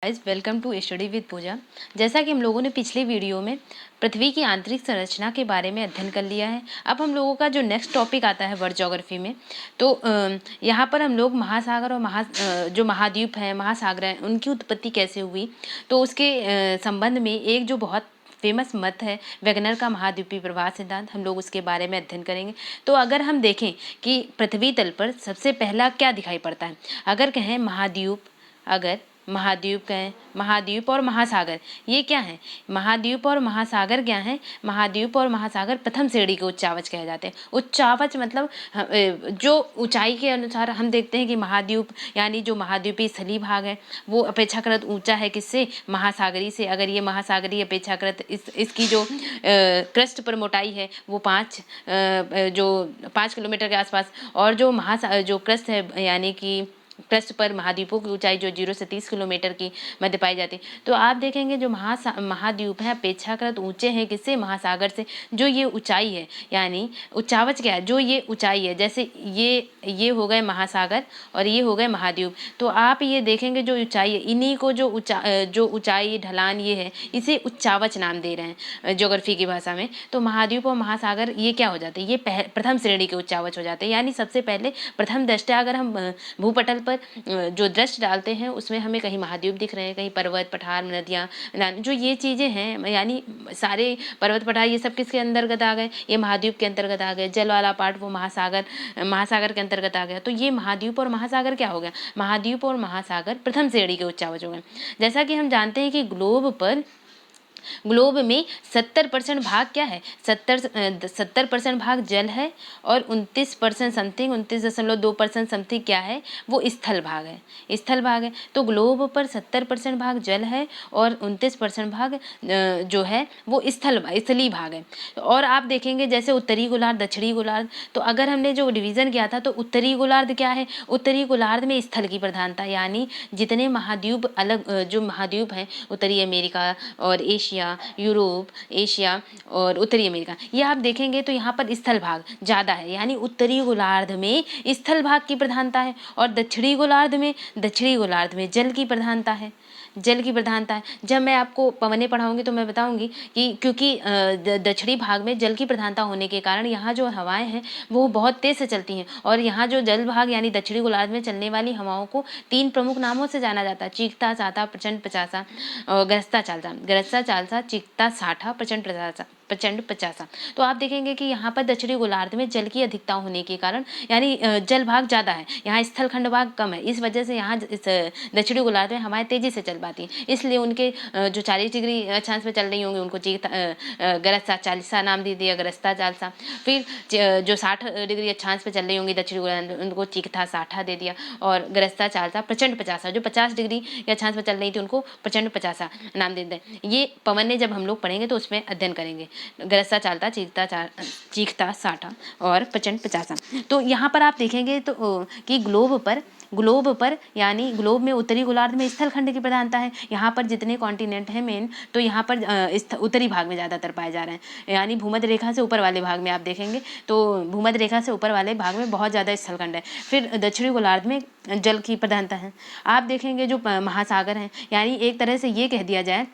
Guys, welcome to study with Pooja. जैसा कि हम लोगों ने पिछले वीडियो में पृथ्वी की आंतरिक संरचना के बारे में अध्ययन कर लिया है। अब हम लोगों का जो नेक्स्ट टॉपिक आता है वर्ल्ड ज्योग्राफी में, तो यहाँ पर हम लोग महासागर और जो महाद्वीप हैं, महासागर हैं, उनकी उत्पत्ति कैसे हुई, तो उसके संबंध में एक जो बहुत फेमस मत है वेगनर का महाद्वीपीय प्रवाह सिद्धांत, हम लोग उसके बारे में अध्ययन करेंगे। तो अगर हम देखें कि पृथ्वी तल पर सबसे पहला क्या दिखाई पड़ता है, अगर कहें महाद्वीप, अगर महाद्वीप कहें, महाद्वीप और महासागर, ये क्या है? महाद्वीप और महासागर क्या है? महाद्वीप और महासागर प्रथम श्रेणी के उच्चावच कहे जाते हैं। उच्चावच मतलब जो ऊंचाई के अनुसार हम देखते हैं कि महाद्वीप यानी जो महाद्वीपीय स्थलीय भाग है वो अपेक्षाकृत ऊंचा है किससे? महासागरी से। अगर ये महासागरी अपेक्षाकृत इसकी जो क्रस्ट पर मोटाई है वो 5 किलोमीटर के आसपास, और जो क्रस्ट है यानी कि क्रस्ट पर महाद्वीपों की ऊंचाई जो 0 से 30 किलोमीटर की मध्य पाई जाती है। तो आप देखेंगे जो महाद्वीप है अपेक्षाकृत ऊंचे हैं किससे? महासागर से। जो ये ऊंचाई है यानी उच्चावच क्या है? जो ये ऊंचाई है, जैसे ये हो गए महासागर और ये हो गए महाद्वीप, तो आप ये देखेंगे जो ऊंचाई है, इन्हीं को जो ऊंचाई ढलान ये है, इसे उच्चावच नाम दे रहे हैं ज्योग्राफी की भाषा में। तो महाद्वीप और महासागर ये क्या हो जाते हैं? ये प्रथम श्रेणी के उच्चावच हो जाते हैं। यानी सबसे पहले प्रथम दृष्टया अगर हम भूपटल पर जो दृश्य डालते हैं उसमें हमें कहीं महाद्वीप दिख रहे हैं, कहीं पर्वत पठार नदियाँ, जो ये चीज़ें हैं, यानी सारे पर्वत पठार ये सब किसके अंतर्गत आ गए? ये महाद्वीप के अंतर्गत आ गए। जल वाला पार्ट वो महासागर के अंतर्गत आ गया। तो ये महाद्वीप और महासागर क्या हो गया? महाद्वीप और महासागर प्रथम श्रेणी के उच्चावच हो गए। जैसा कि हम जानते हैं कि ग्लोब में 70% भाग क्या है? 70% भाग जल है और 29% समथिंग 29.2% समथिंग क्या है? वो स्थल भाग है। स्थल भाग है। तो ग्लोब पर 70% भाग जल है और 29% भाग जो है वो स्थलीय भाग है। और आप देखेंगे जैसे उत्तरी गोलार्ध, दक्षिणी गोलार्ध, तो अगर हमने जो डिवीजन किया था तो उत्तरी गोलार्ध क्या है? उत्तरी गोलार्ध में स्थल की प्रधानता, यानी जितने महाद्वीप जो महाद्वीप हैं, उत्तरी अमेरिका और एशिया, यूरोप, एशिया और उत्तरी अमेरिका, ये आप देखेंगे तो यहाँ पर स्थल भाग ज़्यादा है। यानी उत्तरी गोलार्ध में स्थल भाग की प्रधानता है और दक्षिणी गोलार्ध में जल की प्रधानता है। जब मैं आपको पवने पढ़ाऊंगी तो मैं बताऊंगी कि क्योंकि दक्षिणी भाग में जल की प्रधानता होने के कारण यहाँ जो हवाएं हैं वो बहुत तेज से चलती हैं, और यहाँ जो जल भाग यानी दक्षिणी गोलार्ध में चलने वाली हवाओं को 3 प्रमुख नामों से जाना जाता है: चीखता, साठा, प्रचंड पचासा और गरजता चालसा, चीखता, साठा, प्रचंड पचासा। तो आप देखेंगे कि यहाँ पर दक्षिणी गोलार्ध में जल की अधिकता होने के कारण, यानी जल भाग ज़्यादा है, यहाँ स्थल खंड भाग कम है, इस वजह से यहाँ दक्षिणी गोलार्ध में हवाएं तेजी से चल पाती हैं। इसलिए उनके जो 40 डिग्री अक्षांश पे चल रही होंगी उनको गरजता चालिसा नाम दे दिया, गरजता चालसा। फिर जो 60 डिग्री अक्षांश पे चल रही होंगी दक्षिणी गोलार्ध, उनको चीखता साठा दे दिया, और गरजता चालसा, प्रचंड पचासा, जो 50 डिग्री के अक्षांश पे चल रही थी उनको प्रचंड पचासा नाम दे दें। ये पवन ने जब हम लोग पढ़ेंगे तो उसमें अध्ययन करेंगे, गरजता चालता, चीखता साठा और प्रचंड पचासा। तो यहाँ पर आप देखेंगे तो कि ग्लोब पर यानी ग्लोब में उत्तरी गोलार्ध में स्थल खंड की प्रधानता है। यहाँ पर जितने कॉन्टिनेंट हैं मेन, तो यहाँ पर उत्तरी भाग में ज़्यादातर पाए जा रहे हैं। यानी भूमध्य रेखा से ऊपर वाले भाग में आप देखेंगे तो भूमध्य रेखा से ऊपर वाले भाग में बहुत ज़्यादा स्थल खंड है। फिर दक्षिणी गोलार्ध में जल की प्रधानता है। आप देखेंगे जो महासागर हैं, यानी एक तरह से ये कह दिया जाए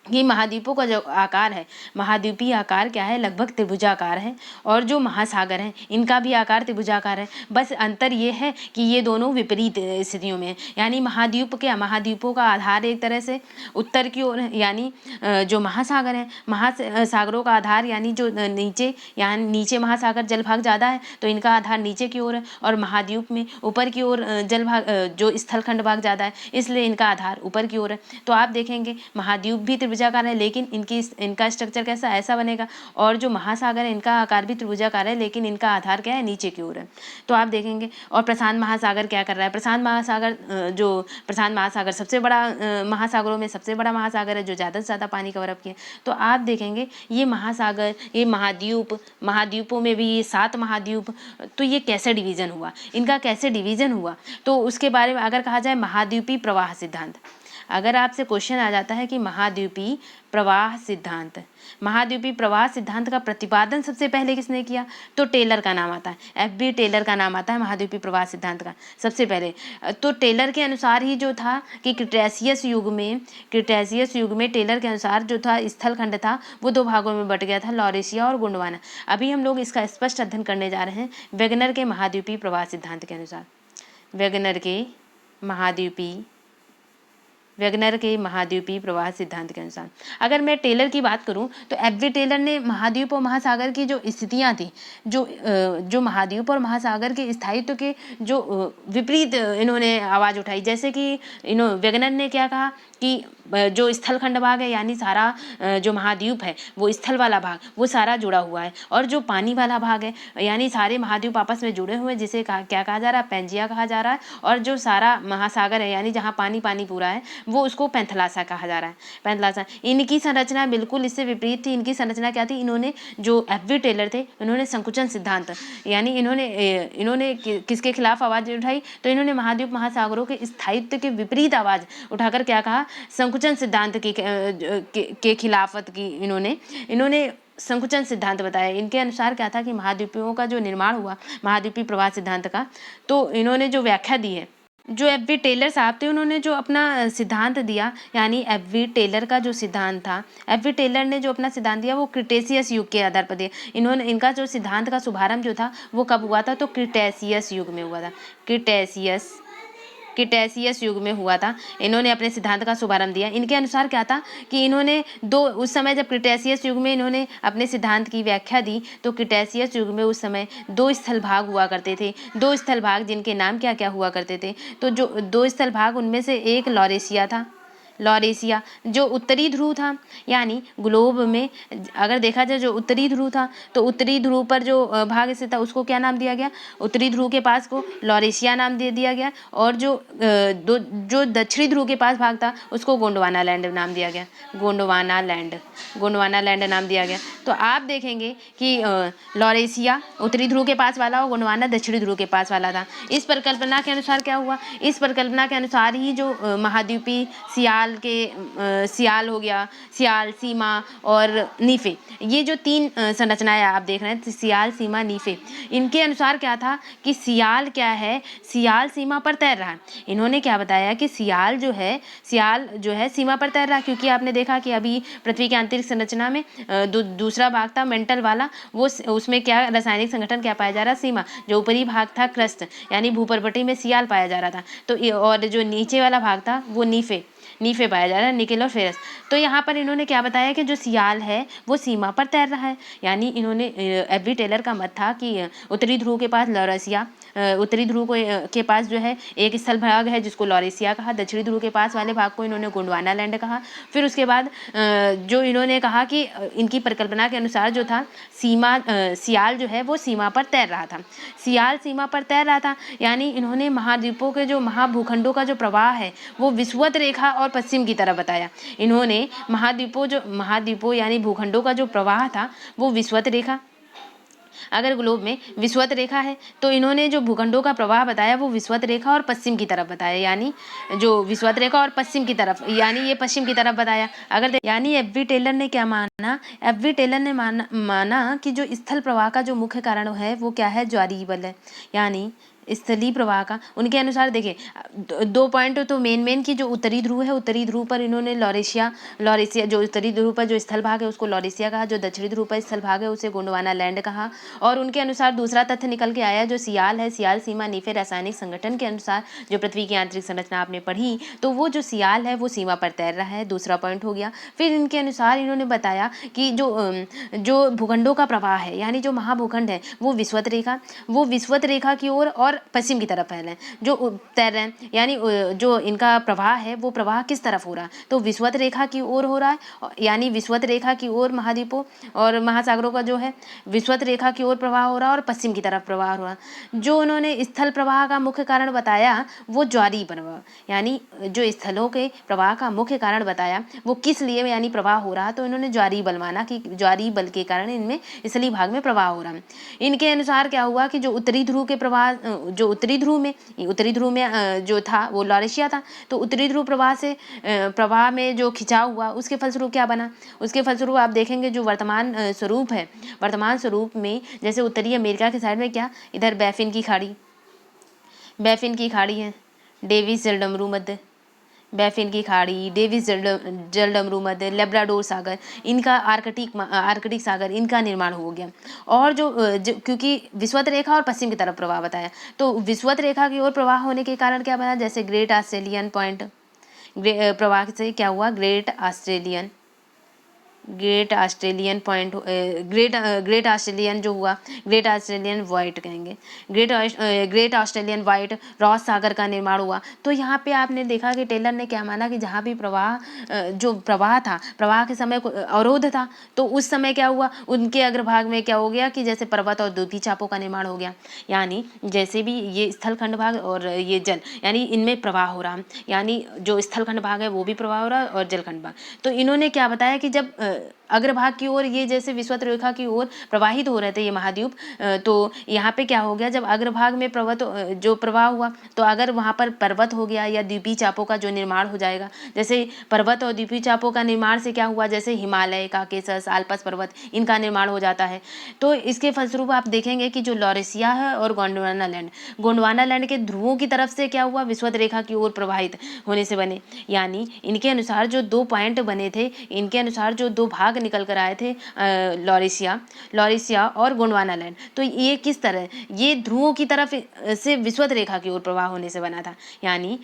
कि महाद्वीपों का जो आकार है, महाद्वीपीय आकार क्या है? लगभग त्रिभुजाकार है, और जो महासागर हैं इनका भी आकार त्रिभुजाकार है। बस अंतर ये है कि ये दोनों विपरीत स्थितियों में है। यानी महाद्वीपों का आधार एक तरह से उत्तर की ओर है, यानी जो महासागर हैं, महासागरों का आधार यानी जो नीचे महासागर जल भाग ज़्यादा है तो इनका आधार नीचे की ओर है, और महाद्वीप में ऊपर की ओर जल भाग जो स्थलखंड भाग ज़्यादा है, इसलिए इनका आधार ऊपर की ओर है। तो आप देखेंगे महाद्वीप भी त्रिभुजाकार है, लेकिन इनका स्ट्रक्चर कैसा ऐसा बनेगा, और जो महासागर है इनका आकार भी त्रिभुजाकार है, लेकिन इनका आधार क्या है? नीचे की ओर है। तो आप देखेंगे, और प्रशांत महासागर क्या कर रहा है? प्रशांत महासागर सबसे बड़ा महासागरों में सबसे बड़ा महासागर है, जो ज़्यादा से ज़्यादा पानी कवर अप किया। तो आप देखेंगे ये महासागर, ये महाद्वीपों में भी ये 7 महाद्वीप, तो ये कैसे डिवीज़न हुआ, इनका कैसे डिवीज़न हुआ, तो उसके बारे में अगर कहा जाए महाद्वीपीय प्रवाह सिद्धांत, अगर आपसे क्वेश्चन आ जाता है कि महाद्वीपीय प्रवाह सिद्धांत, महाद्वीपीय प्रवाह सिद्धांत का प्रतिपादन सबसे पहले किसने किया, तो टेलर का नाम आता है, FB टेलर का नाम आता है महाद्वीपीय प्रवाह सिद्धांत का सबसे पहले। तो टेलर के अनुसार ही जो था कि क्रिटेशियस युग में टेलर के अनुसार जो था स्थल खंड था वो दो भागों में बट गया था, लॉरेशिया और गोंडवाना। अभी हम लोग इसका स्पष्ट अध्ययन करने जा रहे हैं वेगनर के महाद्वीपीय प्रवाह सिद्धांत के अनुसार। वेगनर के महाद्वीपीय प्रवाह सिद्धांत के अनुसार अगर मैं टेलर की बात करूं तो FB टेलर ने महाद्वीप और महासागर की जो स्थितियां थी, जो महाद्वीप और महासागर के स्थायित्व के जो विपरीत इन्होंने आवाज़ उठाई। जैसे कि वेगनर ने क्या कहा कि जो स्थलखंड भाग है यानी सारा जो महाद्वीप है वो स्थल वाला भाग वो सारा जुड़ा हुआ है, और जो पानी वाला भाग है यानी सारे महाद्वीप आपस में जुड़े हुए जिसे क्या कहा जा रहा है, पैंजिया कहा जा रहा है, और जो सारा महासागर है यानी जहाँ पानी पानी पूरा है वो उसको पैंथलासा कहा जा रहा है, पैंथलासा। इनकी संरचना बिल्कुल इससे विपरीत थी। इनकी संरचना क्या थी, इन्होंने जो FB टेलर थे उन्होंने संकुचन सिद्धांत यानी इन्होंने किसके खिलाफ आवाज़ उठाई, तो इन्होंने महाद्वीप महासागरों के स्थायित्व के विपरीत आवाज़ उठाकर क्या कहा, संकुचन सिद्धांत के खिलाफत की। इन्होंने संकुचन सिद्धांत बताया। इनके अनुसार क्या था कि महाद्वीपों का जो निर्माण हुआ महाद्वीपीय प्रवाह सिद्धांत का, तो इन्होंने जो व्याख्या दी है, जो FB टेलर साहब थे उन्होंने जो अपना सिद्धांत दिया यानी FB टेलर का जो सिद्धांत था, FB टेलर ने जो अपना सिद्धांत दिया वो क्रिटेशियस युग के आधार पर दिया। इनका जो सिद्धांत का शुभारंभ जो था वो कब हुआ था, तो क्रिटेशियस युग में हुआ था, क्रिटेशियस युग में हुआ था। इन्होंने अपने सिद्धांत का शुभारंभ दिया। इनके अनुसार क्या था कि इन्होंने उस समय जब क्रिटेशियस युग में इन्होंने अपने सिद्धांत की व्याख्या दी, तो क्रिटेशियस युग में उस समय दो स्थल भाग हुआ करते थे, दो स्थल भाग जिनके नाम क्या क्या हुआ करते थे, तो जो दो स्थल भाग उनमें से एक लॉरेशिया था, लॉरेशिया जो उत्तरी ध्रुव था, यानी ग्लोब में अगर देखा जाए जो उत्तरी ध्रुव था तो उत्तरी ध्रुव पर जो भाग स्थित था उसको क्या नाम दिया गया, उत्तरी ध्रुव के पास को लॉरेशिया नाम दे दिया गया, और जो दक्षिणी ध्रुव के पास भाग था उसको गोंडवाना लैंड नाम दिया गया, गोंडवाना लैंड नाम दिया गया। तो आप देखेंगे कि लॉरेशिया उत्तरी ध्रुव के पास वाला और गोंडवाना दक्षिणी ध्रुव के पास वाला था। इस परिकल्पना के अनुसार क्या हुआ, इस परिकल्पना के अनुसार ही जो महाद्वीपीय सियाल हो गया, सियाल, सीमा और नीफे, ये जो तीन संरचनाएं आप देख रहे हैं, सियाल, सीमा, नीफे, इनके अनुसार क्या था कि सियाल क्या है, सियाल सीमा पर तैर रहा है। इन्होंने क्या बताया कि सियाल जो है सीमा पर तैर रहा है, क्योंकि आपने देखा कि अभी पृथ्वी की आंतरिक संरचना में दूसरा भाग था मेंटल वाला, वो उसमें क्या रासायनिक संगठन क्या पाया जा रहा, सीमा। जो ऊपरी भाग था क्रस्ट यानी भूपर्वटी में सियाल पाया जा रहा था, तो और जो नीचे वाला भाग था वो नीफे पाया जा रहा है, निकेल और फेरस। तो यहाँ पर इन्होंने क्या बताया कि जो सियाल है वो सीमा पर तैर रहा है, यानी इन्होंने FB टेलर का मत था कि उत्तरी ध्रुव के पास लॉरेशिया, उत्तरी ध्रुव के पास जो है एक स्थल भाग है जिसको लॉरेशिया कहा, दक्षिणी ध्रुव के पास वाले भाग को इन्होंने गोंडवाना लैंड कहा। फिर उसके बाद जो इन्होंने कहा कि इनकी परिकल्पना के अनुसार जो था सियाल जो है वो सीमा पर तैर रहा था, सियाल सीमा पर तैर रहा था, यानी इन्होंने महाद्वीपों के जो महाभूखंडों का जो प्रवाह है वो विषुवत रेखा और पश्चिम की तरफ बताया। इन्होंने महाद्वीपों यानी भूखंडों का जो प्रवाह था वो विषुवत रेखा, अगर ग्लोब में विषुवत रेखा है तो इन्होंने जो भूखंडों का प्रवाह बताया वो विषुवत रेखा और पश्चिम की तरफ बताया, यानी जो विषुवत रेखा और पश्चिम की तरफ, यानी ये पश्चिम की तरफ बताया। यानी FB टेलर ने क्या माना, FB टेलर ने माना कि जो स्थल प्रवाह का जो मुख्य कारण है वो क्या है, ज्वारीय बल है, यानी स्थलीय प्रवाह का। उनके अनुसार देखिए दो पॉइंट तो मेन की जो उत्तरी ध्रुव है, उत्तरी ध्रुव पर इन्होंने लॉरेशिया जो उत्तरी ध्रुव पर जो स्थल भाग है उसको लॉरेशिया कहा, जो दक्षिणी ध्रुव पर स्थल भाग है उसे गोंडवाना लैंड कहा। और उनके अनुसार दूसरा तथ्य निकल के आया, जो सियाल है, सियाल सीमा नीफे रासायनिक संगठन के अनुसार जो पृथ्वी की आंतरिक संरचना आपने पढ़ी, तो वो जो सियाल है वो सीमा पर तैर रहा है, दूसरा पॉइंट हो गया। फिर इनके अनुसार इन्होंने बताया कि जो भूखंडों का प्रवाह है यानी जो महाभूखंड है वो विषुवत रेखा की ओर और पश्चिम की तरफ फैले जो तैर रहे हैं, यानी जो इनका प्रवाह है वो प्रवाह किस तरफ हो रहा है, तो विषुवत रेखा की ओर हो रहा है, यानी विषुवत रेखा की ओर महाद्वीपों और महासागरों का जो है विषुवत रेखा की ओर प्रवाह हो रहा है और पश्चिम की तरफ प्रवाह हो रहा है। जो उन्होंने स्थल प्रवाह का मुख्य कारण बताया वो ज्वारीय प्रवाह, यानी जो स्थलों के प्रवाह का मुख्य कारण बताया वो किस लिए यानी प्रवाह हो रहा है, तो इन्होंने ज्वारीय बल माना कि ज्वारीय बल के कारण इनमें स्थलीय भाग में प्रवाह हो रहा है। इनके अनुसार क्या हुआ कि जो उत्तरी ध्रुव जो उत्तरी ध्रुव में जो था वो लॉरेशिया था। तो उत्तरी ध्रुव प्रवाह में जो खिंचाव हुआ उसके फलस्वरूप क्या बना, उसके फलस्वरूप आप देखेंगे जो वर्तमान स्वरूप में जैसे उत्तरी अमेरिका के साइड में क्या, इधर बैफिन की खाड़ी है, डेविस जलडमरू मध्य, बैफिन की खाड़ी, डेविस जलडमरू मध्य, लेब्राडोर सागर, इनका आर्कटिक सागर, इनका निर्माण हो गया। और क्योंकि विषुवत रेखा और पश्चिम की तरफ प्रवाह बताया, तो विषुवत रेखा की ओर प्रवाह होने के कारण क्या बना, जैसे ग्रेट ऑस्ट्रेलियन पॉइंट, प्रवाह से क्या हुआ, ग्रेट ऑस्ट्रेलियन जो हुआ, ग्रेट ऑस्ट्रेलियन वाइट कहेंगे, ग्रेट ऑस्ट्रेलियन वाइट रॉस सागर का निर्माण हुआ। तो यहाँ पे आपने देखा कि टेलर ने क्या माना कि जहाँ भी प्रवाह के समय अवरोध था, तो उस समय क्या हुआ, उनके अग्रभाग में क्या हो गया कि जैसे पर्वत और द्वीपीय चापों का निर्माण हो गया। यानी जैसे भी ये स्थलखंड भाग और ये जल, यानी इनमें प्रवाह हो रहा, यानी जो स्थलखंड भाग है वो भी प्रवाह हो रहा है और जलखंड भाग। तो इन्होंने क्या बताया कि जब अग्रभाग की ओर ये जैसे विषुवत रेखा की ओर प्रवाहित हो रहे थे ये महाद्वीप, तो यहाँ पे क्या हो गया, जब अग्रभाग में जो प्रवाह हुआ, तो अगर वहाँ पर पर्वत हो गया या द्वीपीय चापों का जो निर्माण हो जाएगा, जैसे पर्वत और द्वीपीय चापों का निर्माण से क्या हुआ, जैसे हिमालय, काकेशस, आल्प्स पर्वत, इनका निर्माण हो जाता है। तो इसके फलस्वरूप आप देखेंगे कि जो लॉरेशिया है और गोंडवाना लैंड के ध्रुवों की तरफ से क्या हुआ, विषुवत रेखा की ओर प्रवाहित होने से बने। यानी इनके अनुसार जो 2 पॉइंट बने थे, इनके अनुसार जो 2 भाग निकल कर आए थे, लॉरेशिया और गोंडवाना लैंड, तो ये किस तरह, ये ध्रुवों की तरफ से विषुवत रेखा की ओर प्रवाह होने से बना था। यानी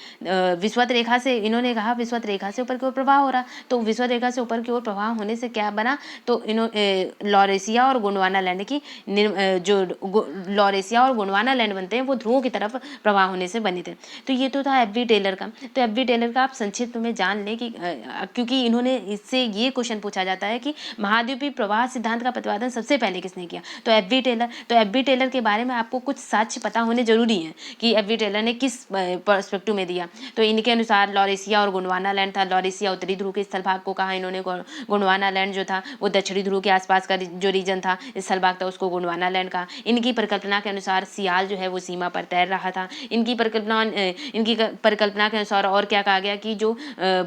विषुवत रेखा से, इन्होंने कहा विषुवत रेखा से ऊपर की ओर प्रवाह हो रहा, तो विषुवत रेखा से ऊपर की ओर प्रवाह होने से क्या बना, तो लॉरेशिया और गोंडवाना लैंड की लॉरेशिया और गोंडवाना लैंड बनते हैं, वो ध्रुवों की तरफ प्रवाह होने से बने थे। तो ये तो था एफ.वी. टेलर का। तो एफ.वी. टेलर का आप संक्षिप्त में जान लें कि क्योंकि इन्होंने, इससे ये क्वेश्चन पूछा जाता है कि महाद्वीपीय प्रवाह सिद्धांत का प्रतिपादन सबसे पहले किसने किया, तो एफ.वी. टेलर। तो एफ.वी. टेलर के बारे में आपको कुछ साक्ष्य पता होने जरूरी है कि एफ.वी. टेलर ने किस पर्सपेक्टिव में दिया। तो इनके अनुसार लॉरेशिया और गोंडवाना लैंड था, लॉरेशिया उत्तरी ध्रुव के स्थल भाग को कहा इन्होंने, गोंडवाना लैंड जो था वो दक्षिणी ध्रुव के आसपास का जो रीजन था, स्थल भाग था, उसको गोंडवाना लैंड कहा। इनकी परिकल्पना के अनुसार सियाल जो है वो सीमा पर तैर रहा था। इनकी परिकल्पना के अनुसार और क्या कहा गया कि जो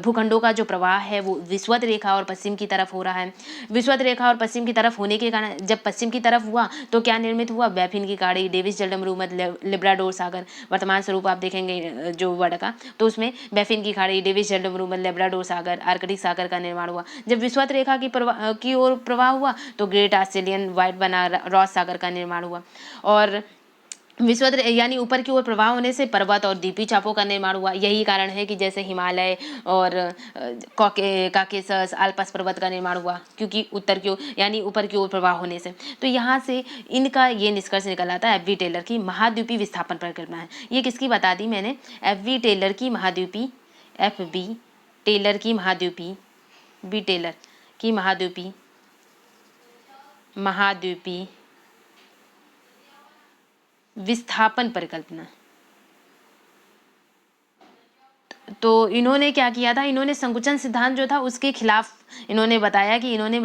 भूखंडों का जो प्रवाह है वो विषुवत रेखा और पश्चिम की तरफ हो रहा है। विषुवत रेखा और पश्चिम की तरफ होने के कारण जब पश्चिम की तरफ हुआ तो क्या निर्मित हुआ, बैफिन की खाड़ी, डेविस जलडमरू मध्य, लेब्राडोर सागर। वर्तमान स्वरूप आप देखेंगे जो वर्ड का, तो उसमें बैफिन की खाड़ी, डेविस जलडमरू मध्य, लेब्राडोर सागर, आर्कटिक सागर का निर्माण हुआ। जब विषुवत रेखा की ओर प्रवाह हुआ तो ग्रेट ऑस्ट्रेलियन वाइट बना, रॉस सागर का निर्माण हुआ। और विषुवत यानी ऊपर की ओर प्रवाह होने से पर्वत और द्वीपीय चापों का निर्माण हुआ। यही कारण है कि जैसे हिमालय और काकेशस, आल्प्स पर्वत का निर्माण हुआ, क्योंकि उत्तर की ओर यानी ऊपर की ओर प्रवाह होने से। तो यहाँ से इनका ये निष्कर्ष निकल आता है एफ.वी. टेलर की महाद्वीपीय विस्थापन परिकल्पना है। ये किसकी बता दी मैंने, एफ.वी. टेलर की महाद्वीपीय, एफ.बी. टेलर की महाद्वीपीय, बी. टेलर की महाद्वीपीय विस्थापन परिकल्पना। तो इन्होंने क्या किया था, इन्होंने संकुचन सिद्धांत जो था उसके खिलाफ इन्होंने बताया कि इन्होंने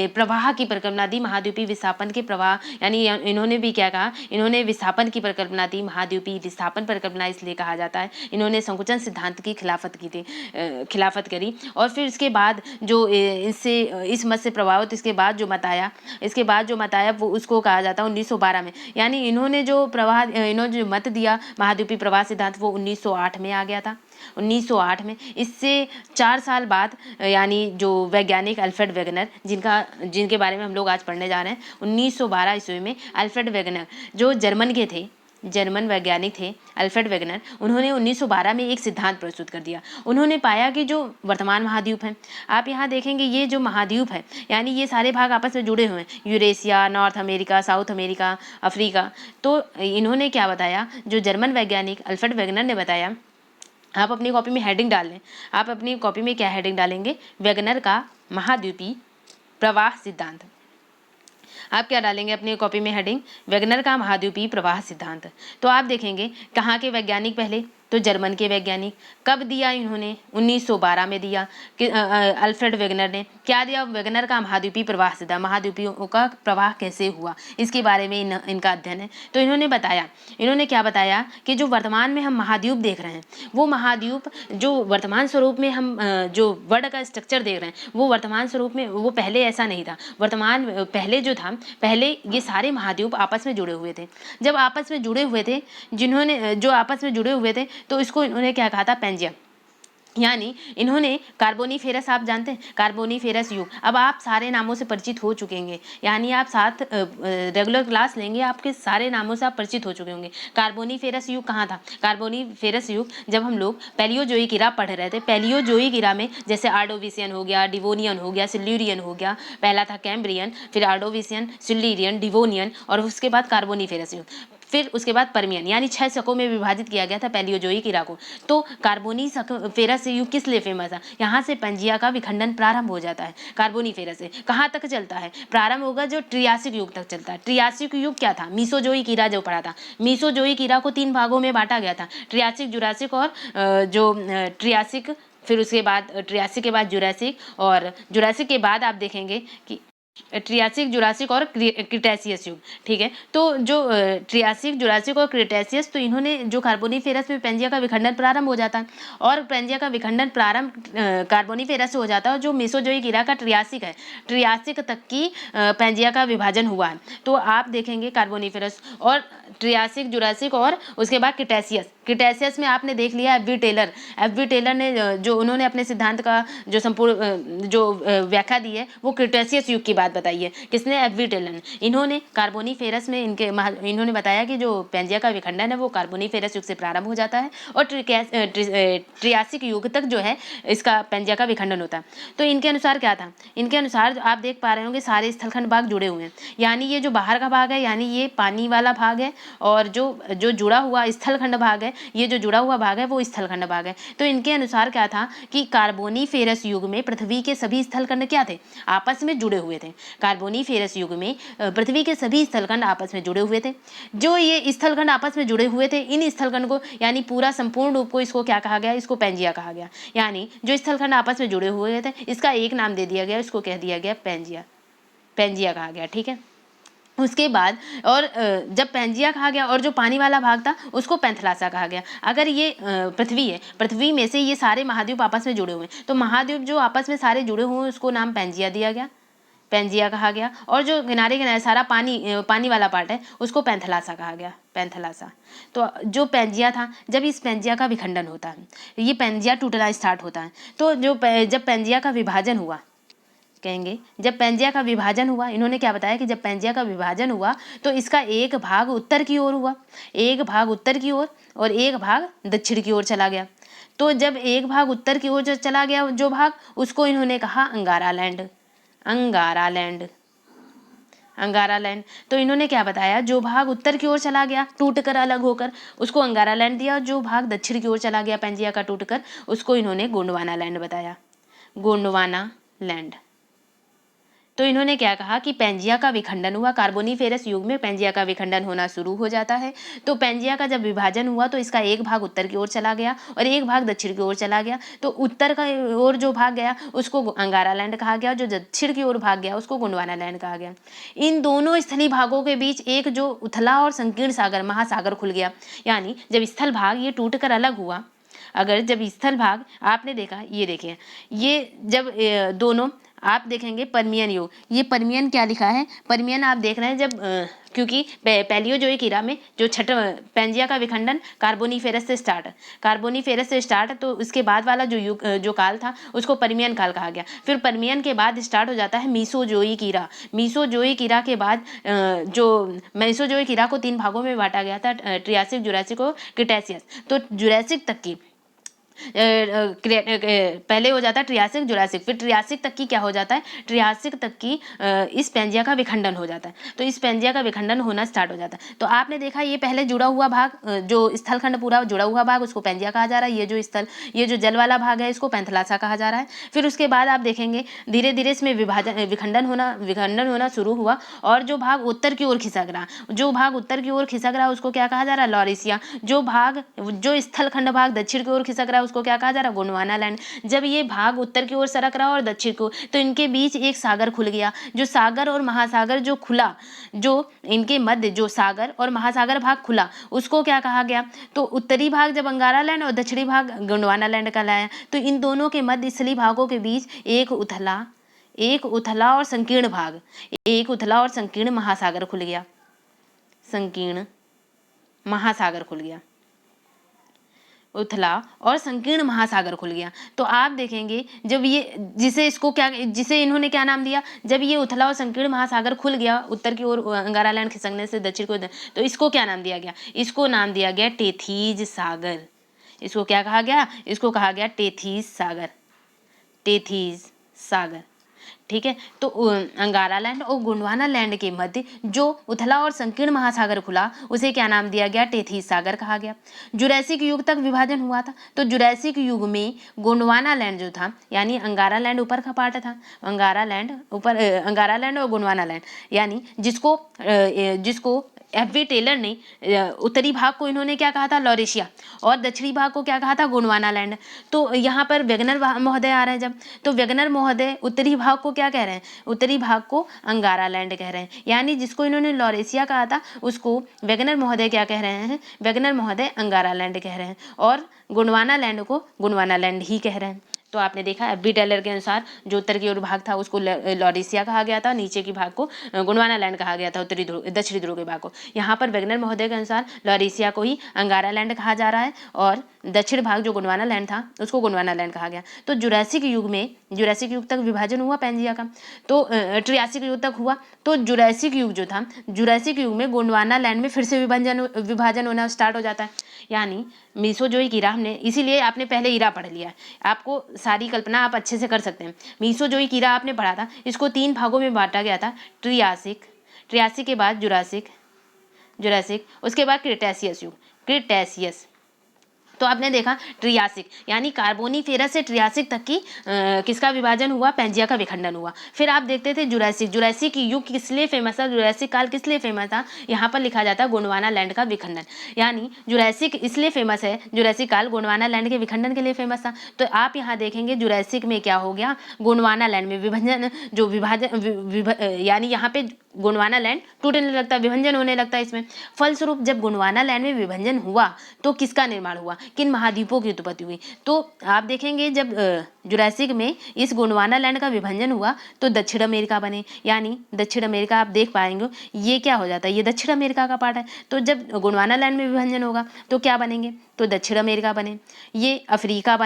प्रवाह की परिकल्पना दी, महाद्वीपीय विस्थापन के प्रवाह, यानी इन्होंने भी क्या कहा, इन्होंने विस्थापन की परिकल्पना दी। महाद्वीपीय विस्थापन परिकल्पना इसलिए कहा जाता है, इन्होंने संकुचन सिद्धांत की खिलाफत करी। और फिर इसके बाद जो इस मत से प्रभावित इसके बाद जो मत आया वो उसको कहा जाता है 1912 में। यानी इन्होंने जो मत दिया महाद्वीपीय प्रवाह सिद्धांत, वो 1908 में आ गया था, 1908 में। इससे 4 साल बाद यानी जो वैज्ञानिक अल्फ्रेड वेगनर, जिनके बारे में हम लोग आज पढ़ने जा रहे हैं, 1912 ईस्वी में अल्फ्रेड वेगनर जो जर्मन वैज्ञानिक थे, अल्फ्रेड वेगनर, उन्होंने 1912 में एक सिद्धांत प्रस्तुत कर दिया। उन्होंने पाया कि जो वर्तमान महाद्वीप हैं, आप यहाँ देखेंगे ये जो महाद्वीप है, यानी ये सारे भाग आपस में जुड़े हुए हैं, Eurasia, north America, south America, Africa. तो इन्होंने क्या बताया, जो जर्मन वैज्ञानिक अल्फ्रेड वेगनर ने बताया, आप अपनी कॉपी में हेडिंग डाल लें। आप अपनी कॉपी में क्या हेडिंग डालेंगे, वेगनर का महाद्वीपीय प्रवाह सिद्धांत। आप क्या डालेंगे अपनी कॉपी में हेडिंग, वेगनर का महाद्वीपीय प्रवाह सिद्धांत। तो आप देखेंगे कहाँ के वैज्ञानिक, पहले तो जर्मन के वैज्ञानिक। कब दिया इन्होंने? 1912 में दिया कि अल्फ्रेड वेगनर ने। क्या दिया? वेगनर का महाद्वीपीय प्रवाह सिद्धांत, महाद्वीपियों का प्रवाह कैसे हुआ इसके बारे में इनका अध्ययन है। तो इन्होंने बताया, इन्होंने क्या बताया कि जो वर्तमान में हम महाद्वीप देख रहे हैं, वो महाद्वीप जो वर्तमान स्वरूप में हम जो वर्ल्ड का स्ट्रक्चर देख रहे हैं, वो वर्तमान स्वरूप में वो पहले ऐसा नहीं था। वर्तमान पहले जो था, पहले ये सारे महाद्वीप आपस में जुड़े हुए थे। जब आपस में जुड़े हुए थे, जो आपस में जुड़े हुए थे, तो इसको इन्होंने क्या कहा था? पैंजिया। यानी इन्होंने कार्बोनीफेरस, आप जानते हैं कार्बोनीफेरस युग। अब आप सारे नामों से परिचित हो चुके होंगे, यानी आप साथ रेगुलर क्लास लेंगे, आपके सारे नामों से आप परिचित हो चुके होंगे। कार्बोनीफेरस युग कहाँ था? कार्बोनीफेरस युग जब हम लोग पैलियोजोइक इरा पढ़ रहे थे, पैलियोजोइक इरा में जैसे आर्डोविसियन हो गया, डिवोनियन हो गया, सिल्यूरियन हो गया, पहला था कैम्ब्रियन, फिर आर्डोविसियन, सिल्यूरियन, डिवोनियन, और उसके बाद कार्बोनीफेरस युग, फिर उसके बाद परमियन, यानी 6 शकों में विभाजित किया गया था पैलियोजोइक इरा को। तो कार्बोनीफेरस युग किस लिए फेमस है? यहाँ से पंजिया का विखंडन प्रारंभ हो जाता है। कार्बोनीफेरस से कहाँ तक चलता है? प्रारंभ होगा जो ट्रियासिक युग तक चलता है। ट्रियासिक युग क्या था? मीसोजोइक इरा जो पढ़ा था, मीसोजोइक इरा को 3 भागों में बांटा गया था, ट्रियासिक, जुरासिक और ट्रियासिक, फिर उसके बाद ट्रियासिक के बाद जुरासिक, और जुरासिक के बाद आप देखेंगे कि ट्रियासिक, जुरासिक और क्रिटेशियस युग। ठीक है, तो जो ट्रियासिक, जुरासिक और क्रिटेशियस, तो इन्होंने जो कार्बोनीफेरस में पेंजिया का विखंडन प्रारंभ हो जाता है, और पेंजिया का विखंडन प्रारंभ कार्बोनीफेरस से हो जाता है, और जो मेसोजोइक इरा का ट्रियासिक है, ट्रियासिक तक की पेंजिया का विभाजन हुआ है। तो आप देखेंगे कार्बोनीफेरस और ट्रियासिक, जुरासिक और उसके बाद क्रिटेशियस। क्रिटेशियस में आपने देख लिया एफ बी टेलर ने जो उन्होंने अपने सिद्धांत का जो संपूर्ण जो व्याख्या दी है, वो क्रिटेशियस युग की बात बताई है। किसने? एफ बी टेलर ने। इन्होंने कार्बोनीफेरस में इन्होंने बताया कि जो पेंजिया का विखंडन है वो कार्बोनीफेरस युग से प्रारंभ हो जाता है, और ट्रियासिक युग तक जो है इसका पेंजिया का विखंडन होता है। तो इनके अनुसार क्या था? इनके अनुसार आप देख पा रहे होंगे सारे स्थलखंड भाग जुड़े हुए हैं, यानी ये जो बाहर का भाग है, यानी ये पानी वाला भाग है, और जो जुड़ा हुआ स्थलखंड भाग है, ये जो जुड़ा हुआ भाग है वो स्थलखंड भाग है। तो इनके अनुसार क्या था कि कार्बोनीफेरस युग में पृथ्वी के सभी स्थलखंड क्या थे? आपस में जुड़े हुए थे। कार्बोनीफेरस युग में पृथ्वी के सभी स्थलखंड आपस में जुड़े हुए थे। जो ये स्थलखंड आपस में जुड़े हुए थे, इन स्थलखंड को, यानी पूरा संपूर्ण रूप को, इसको क्या कहा गया? इसको पेंजिया कहा गया। यानी जो स्थलखंड आपस में जुड़े हुए थे, इसका एक नाम दे दिया गया, इसको कह दिया गया पेंजिया। पेंजिया कहा गया। ठीक है, उसके बाद और जब पेंजिया कहा गया, और जो पानी वाला भाग था उसको पैंथलासा कहा गया। अगर ये पृथ्वी है, पृथ्वी में से ये सारे महाद्वीप आपस में जुड़े हुए हैं, तो महाद्वीप जो आपस में सारे जुड़े हुए हैं उसको नाम पेंजिया दिया गया, पेंजिया कहा गया। और जो किनारे किनारे सारा पानी वाला पार्ट है उसको पैंथलासा कहा गया, पैंथलासा। तो जो पेंजिया था, जब इस पेंजिया का विखंडन होता है, ये पेंजिया टूटना स्टार्ट होता है, तो जब पेंजिया का विभाजन हुआ, कहेंगे जब पेंजिया का विभाजन हुआ, इन्होंने क्या बताया कि जब पेंजिया का विभाजन हुआ तो इसका एक भाग उत्तर की ओर हुआ, एक भाग उत्तर की ओर और एक भाग दक्षिण की ओर चला गया। तो जब एक भाग उत्तर की ओर चला गया जो भाग, उसको इन्होंने कहा अंगारा लैंड, अंगारा लैंड, अंगारा लैंड। तो इन्होंने क्या बताया, जो भाग उत्तर की ओर चला गया टूटकर अलग होकर, उसको अंगारा लैंड दिया, और जो भाग दक्षिण की ओर चला गया पेंजिया का टूटकर, उसको इन्होंने गोंडवाना लैंड बताया, गोंडवाना लैंड। तो इन्होंने क्या कहा कि पेंजिया का विखंडन हुआ, कार्बोनीफेरस युग में पेंजिया का विखंडन होना शुरू हो जाता है। तो पेंजिया का जब विभाजन हुआ तो इसका एक भाग उत्तर की ओर चला गया और एक भाग दक्षिण की ओर चला गया। तो उत्तर का ओर जो भाग गया उसको अंगारा लैंड कहा गया, जो दक्षिण की ओर भाग गया उसको गोंडवाना लैंड कहा गया। इन दोनों स्थलीय भागों के बीच एक जो उथला और संकीर्ण सागर, महासागर खुल गया। यानी जब स्थल भाग ये टूट कर अलग हुआ, अगर जब स्थल भाग आपने देखा, ये देखिए, ये जब दोनों आप देखेंगे परमियन युग, ये परमियन क्या लिखा है, परमियन आप देख रहे हैं जब क्योंकि पैलियोजोइक इरा में जो पेंजिया का विखंडन कार्बोनीफेरस से स्टार्ट, तो उसके बाद वाला जो युग जो काल था उसको परमियन काल कहा गया। फिर परमियन के बाद स्टार्ट हो जाता है मीसोजोइक इरा। मीसोजोइक इरा के बाद जो मीसोजोइक इरा को 3 भागों में बांटा गया था, ट्रियासिक, जुरासिक और क्रिटेशियस। तो जुरासिक तक की पहले हो जाता है ट्रियासिक जुरासिक, फिर ट्रियासिक तक की क्या हो जाता है, ट्रियासिक तक की इस पेंजिया का विखंडन हो जाता है। तो इस पेंजिया का विखंडन होना स्टार्ट हो जाता है। तो आपने देखा ये पहले जुड़ा हुआ भाग, जो स्थलखंड पूरा जुड़ा हुआ भाग उसको पेंजिया कहा जा रहा है, ये जो जल वाला भाग है इसको पैंथलासा कहा जा रहा है। फिर उसके बाद आप देखेंगे धीरे धीरे इसमें विखंडन होना शुरू हुआ, और जो भाग उत्तर की ओर खिसक रहा उसको क्या कहा जा रहा है, लॉरेशिया। जो स्थलखंड भाग दक्षिण की ओर खिसक रहा है उसको क्या कहा जा रहा है, गोंडवाना लैंड। जब ये भाग उत्तर की ओर सरक रहा और दक्षिण को, तो इनके बीच एक सागर खुल गया। जो सागर और महासागर जो खुला, जो इनके मध्य जो सागर और महासागर भाग खुला उसको क्या कहा गया, तो उत्तरी भाग जब अंगारा लैंड और दक्षिणी भाग गोंडवाना लैंड कहलाया। तो इन दोनों के मध्य स्थली भागों के बीच एक उथला और संकीर्ण महासागर खुल गया, उथला और संकीर्ण महासागर खुल गया। तो आप देखेंगे जब ये जिसे इन्होंने क्या नाम दिया, जब ये उथला और संकीर्ण महासागर खुल गया उत्तर की ओर अंगारा लैंड खिसकने से दक्षिण को, तो इसको क्या नाम दिया गया, इसको नाम दिया गया टेथीज सागर। इसको क्या कहा गया, इसको कहा गया टेथीज सागर। ठीक है। तो अंगारा लैंड और गोंडवाना लैंड के मध्य जो उथला और संकीर्ण महासागर खुला उसे क्या नाम दिया गया, टेथीज सागर कहा गया। जुरैसिक युग तक विभाजन हुआ था। तो जुरैसिक युग में गोंडवाना लैंड जो था, यानी अंगारा लैंड ऊपर का पार्ट था, अंगारा लैंड और गोंडवाना लैंड, यानी जिसको F.V. टेलर ने उत्तरी भाग को इन्होंने क्या कहा था, लॉरेशिया, और दक्षिणी भाग को क्या कहा था, गोंडवाना लैंड। तो यहाँ पर वेगनर महोदय आ रहे हैं जब, तो वेगनर महोदय उत्तरी भाग को क्या कह रहे हैं, उत्तरी भाग को अंगारा लैंड कह रहे हैं। यानी जिसको इन्होंने लॉरेशिया कहा था उसको वेगनर महोदय क्या कह रहे हैं, वेगनर महोदय अंगारा लैंड कह रहे हैं, और गोंडवाना लैंड को गोंडवाना लैंड ही कह रहे हैं। तो आपने देखा F.V. टेलर के अनुसार जो उत्तर की ओर भाग था उसको लॉरेशिया कहा गया था, नीचे की भाग को गोंडवाना लैंड कहा गया था, दक्षिणी ध्रुव के भाग को। यहाँ पर वेगनर महोदय के अनुसार लॉरेशिया को ही अंगारा लैंड कहा जा रहा है, और दक्षिण भाग जो गोंडवाना लैंड था उसको गोंडवाना लैंड कहा गया। तो जुरैसिक युग तक विभाजन हुआ पेंजिया का, तो ट्रियासिक युग तक हुआ। तो जुरैसिक युग में गोंडवाना लैंड में फिर से विभाजन होना स्टार्ट हो जाता है। यानी मीसोजोइक ईरा, हमने इसीलिए आपने पहले ईरा पढ़ लिया, आपको सारी कल्पना आप अच्छे से कर सकते हैं। मीसोजोइक ईरा आपने पढ़ा था, इसको 3 भागों में बांटा गया था, ट्रियासिक के बाद जुरासिक, उसके बाद क्रिटेशियस। तो आपने देखा ट्रियासिक यानी कार्बोनीफेरस से ट्रियासिक तक की किसका विभाजन हुआ, पेंजिया का विखंडन हुआ। फिर आप देखते थे जुरैसिक युग किस लिए फेमस था, जुरैसिक काल किस लिए फेमस था, यहाँ पर लिखा जाता है गोंडवाना लैंड का विखंडन। यानी जुरैसिक इसलिए फेमस है, जुरैसिक काल गोंडवाना लैंड के विखंडन के लिए फेमस था। तो आप यहाँ देखेंगे जुरैसिक में क्या हो गया, गोंडवाना लैंड में यानी यहाँ पे गोंडवाना लैंड टूटने लगता है, विभंजन होने लगता है इसमें। फलस्वरूप जब गोंडवाना लैंड में विभंजन हुआ तो किसका निर्माण हुआ, किन महाद्वीपों की उत्पत्ति हुई। तो आप देखेंगे जब जुरैसिक में इस गोंडवाना लैंड का विभंजन हुआ तो दक्षिण अमेरिका बने। यानी दक्षिण अमेरिका आप देख पाएंगे ये क्या हो जाता है, ये दक्षिण अमेरिका का पार्ट है। तो जब गोंडवाना लैंड में विभंजन होगा तो क्या बनेंगे, तो दक्षिण अमेरिका बने। ये अफ्रीका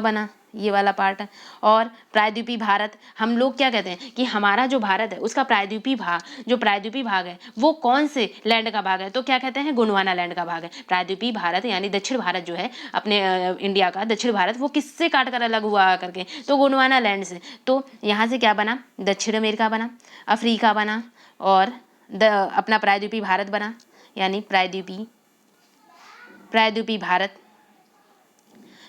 बना, ये वाला पार्ट है। और प्रायद्वीपीय भारत, हम लोग क्या कहते हैं कि हमारा जो भारत है उसका प्रायद्वीपीय भाग है वो कौन से लैंड का भाग है, तो क्या कहते हैं, गोंडवाना लैंड का भाग है। प्रायद्वीपीय भारत यानी दक्षिण भारत जो है अपने इंडिया का दक्षिण भारत, वो किससे काट कर अलग हुआ करके, तो गोंडवाना लैंड से। तो यहाँ से क्या बना, दक्षिण अमेरिका बना, अफ्रीका बना, और अपना प्रायद्वीपीय भारत बना। यानी प्रायद्वीपीय भारत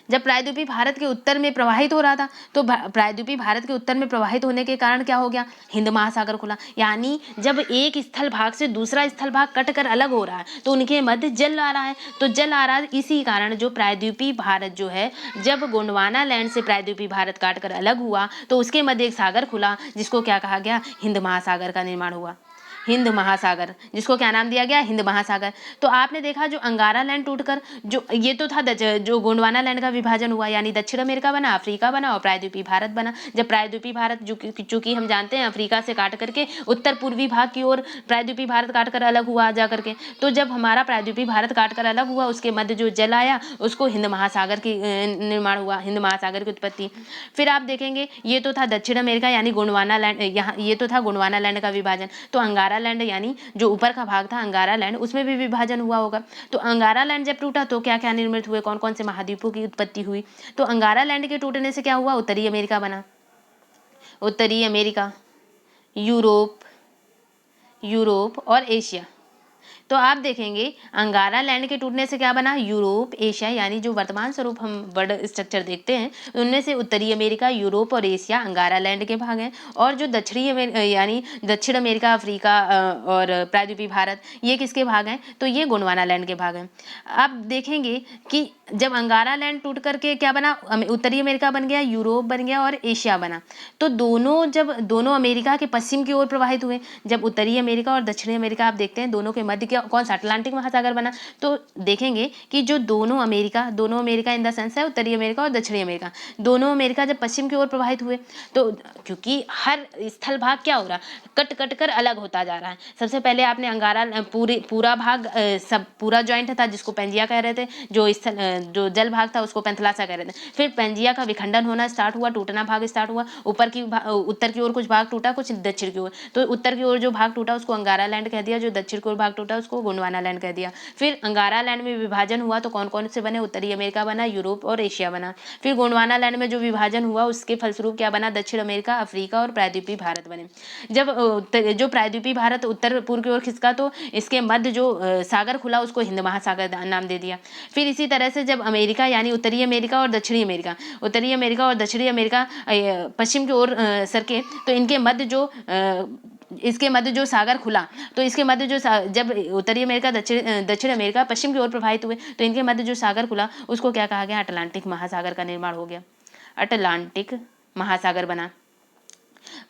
जब प्रायद्वीपीय भारत के उत्तर में प्रवाहित हो रहा था, तो प्रायद्वीपीय भारत के उत्तर में प्रवाहित होने के कारण क्या हो गया, हिंद महासागर खुला। यानी जब एक स्थल भाग से दूसरा स्थल भाग कट कर अलग हो रहा है तो उनके मध्य जल आ रहा है, तो जल आ रहा है, इसी कारण जो प्रायद्वीपीय भारत जो है, जब गोंडवाना लैंड से प्रायद्वीपीय भारत काट कर अलग हुआ तो उसके मध्य एक सागर खुला जिसको क्या कहा गया, हिंद महासागर का निर्माण हुआ। हिंद महासागर, जिसको क्या नाम दिया गया, हिंद महासागर। तो आपने देखा जो अंगारा लैंड टूटकर जो ये तो था जो गोंडवाना लैंड का विभाजन हुआ, यानी दक्षिण अमेरिका बना, अफ्रीका बना और प्रायद्वीपीय भारत बना। जब प्रायद्वीपीय भारत चूंकि हम जानते हैं अफ्रीका से काट करके उत्तर पूर्वी भाग की ओर प्रायद्वीपीय भारत काट कर अलग हुआ जा करके, तो जब हमारा प्रायद्वीपीय भारत काट कर अलग हुआ उसके मध्य जो जल आया उसको हिंद महासागर की निर्माण हुआ, हिंद महासागर की उत्पत्ति। फिर आप देखेंगे ये तो था दक्षिण अमेरिका यानी गोंडवाना लैंड, यहाँ ये तो था गोंडवाना लैंड का विभाजन। तो अंगारा अंगारा लैंड यानी जो ऊपर का भाग था अंगारा लैंड, उसमें भी विभाजन हुआ होगा। तो अंगारा लैंड जब टूटा तो क्या क्या निर्मित हुए, कौन कौन से महाद्वीपों की उत्पत्ति हुई। तो अंगारा लैंड के टूटने से क्या हुआ, उत्तरी अमेरिका बना। उत्तरी अमेरिका, यूरोप, यूरोप और एशिया। तो आप देखेंगे अंगारा लैंड के टूटने से क्या बना, यूरोप, एशिया, यानी जो वर्तमान स्वरूप हम वर्ल्ड स्ट्रक्चर देखते हैं उनमें से उत्तरी अमेरिका, यूरोप और एशिया अंगारा लैंड के भाग हैं। और जो यानी दक्षिण अमेरिका, अफ्रीका और प्रायद्वीपीय भारत, ये किसके भाग हैं, तो ये गोंडवाना लैंड के भाग हैं। आप देखेंगे कि जब अंगारा लैंड टूट करके क्या बना, उत्तरी अमेरिका बन गया, यूरोप बन गया और एशिया बना। तो दोनों अमेरिका के पश्चिम की ओर प्रवाहित हुए। जब उत्तरी अमेरिका और दक्षिणी अमेरिका आप देखते हैं, दोनों के मध्य कौन सा अटलांटिक महासागर बना। तो देखेंगे कि जो दोनों अमेरिका इन द सेंस है उत्तरी अमेरिका और दक्षिणी अमेरिका, दोनों अमेरिका जब पश्चिम की ओर प्रवाहित हुए तो क्योंकि हर स्थल भाग क्या हो रहा, कट कट कर अलग होता जा रहा है। सबसे पहले आपने अंगारा पूरा भाग सब पूरा ज्वाइंट था जिसको पेंजिया कह रहे थे, जो जल भाग था उसको पेंथलासा कह रहे थे। फिर पेंजिया का विखंडन होना स्टार्ट हुआ, टूटना भाग स्टार्ट हुआ। उत्तर की ओर कुछ भाग टूटा, कुछ दक्षिण की ओर। तो उत्तर की ओर जो भाग टूटा उसको अंगारा लैंड कह दिया, जो दक्षिण की ओर भाग टूटा उसको गोंडवाना लैंड कह दिया। फिर अंगारा लैंड में विभाजन हुआ तो कौन कौन से बने, उत्तरी अमेरिका बना, यूरोप और एशिया बना। फिर गोंडवाना लैंड में जो विभाजन हुआ उसके फलस्वरूप क्या बना, दक्षिण अमेरिका, अफ्रीका और प्रायद्वीपीय भारत बने। जब जो प्रायद्वीपीय भारत उत्तर पूर्व की ओर खिसका तो इसके मध्य जो सागर खुला उसको हिंद महासागर नाम दे दिया। फिर इसी तरह से जब अमेरिका यानी उत्तरी अमेरिका और दक्षिणी अमेरिका पश्चिम की ओर सरके तो इनके मध्य जो इसके मध्य जो सागर खुला तो इसके मध्य जो जब उत्तरी अमेरिका दक्षिण अमेरिका पश्चिम की ओर प्रवाहित हुए तो इनके मध्य जो सागर खुला उसको क्या कहा गया, अटलांटिक महासागर का निर्माण हो गया। अटलांटिक महासागर बना,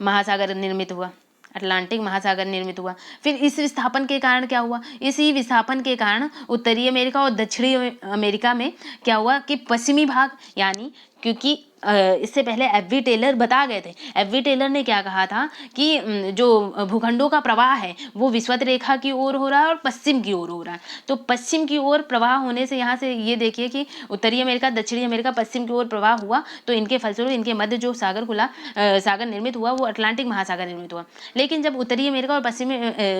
महासागर निर्मित हुआ, अटलांटिक महासागर निर्मित हुआ। फिर इस विस्थापन के कारण क्या हुआ, इसी विस्थापन के कारण उत्तरी अमेरिका और दक्षिणी अमेरिका में क्या हुआ कि पश्चिमी भाग यानी क्योंकि इससे पहले एफ.वी. टेलर बता गए थे। एफ.वी. टेलर ने क्या कहा था कि जो भूखंडों का प्रवाह है वो विषुवत रेखा की ओर हो रहा है और पश्चिम की ओर हो रहा है। तो पश्चिम की ओर प्रवाह होने से यहाँ से ये देखिए कि उत्तरी अमेरिका दक्षिणी अमेरिका पश्चिम की ओर प्रवाह हुआ तो इनके फलस्वरूप इनके मध्य जो सागर खुला सागर निर्मित हुआ वो अटलांटिक महासागर निर्मित हुआ। लेकिन जब उत्तरी अमेरिका और पश्चिमी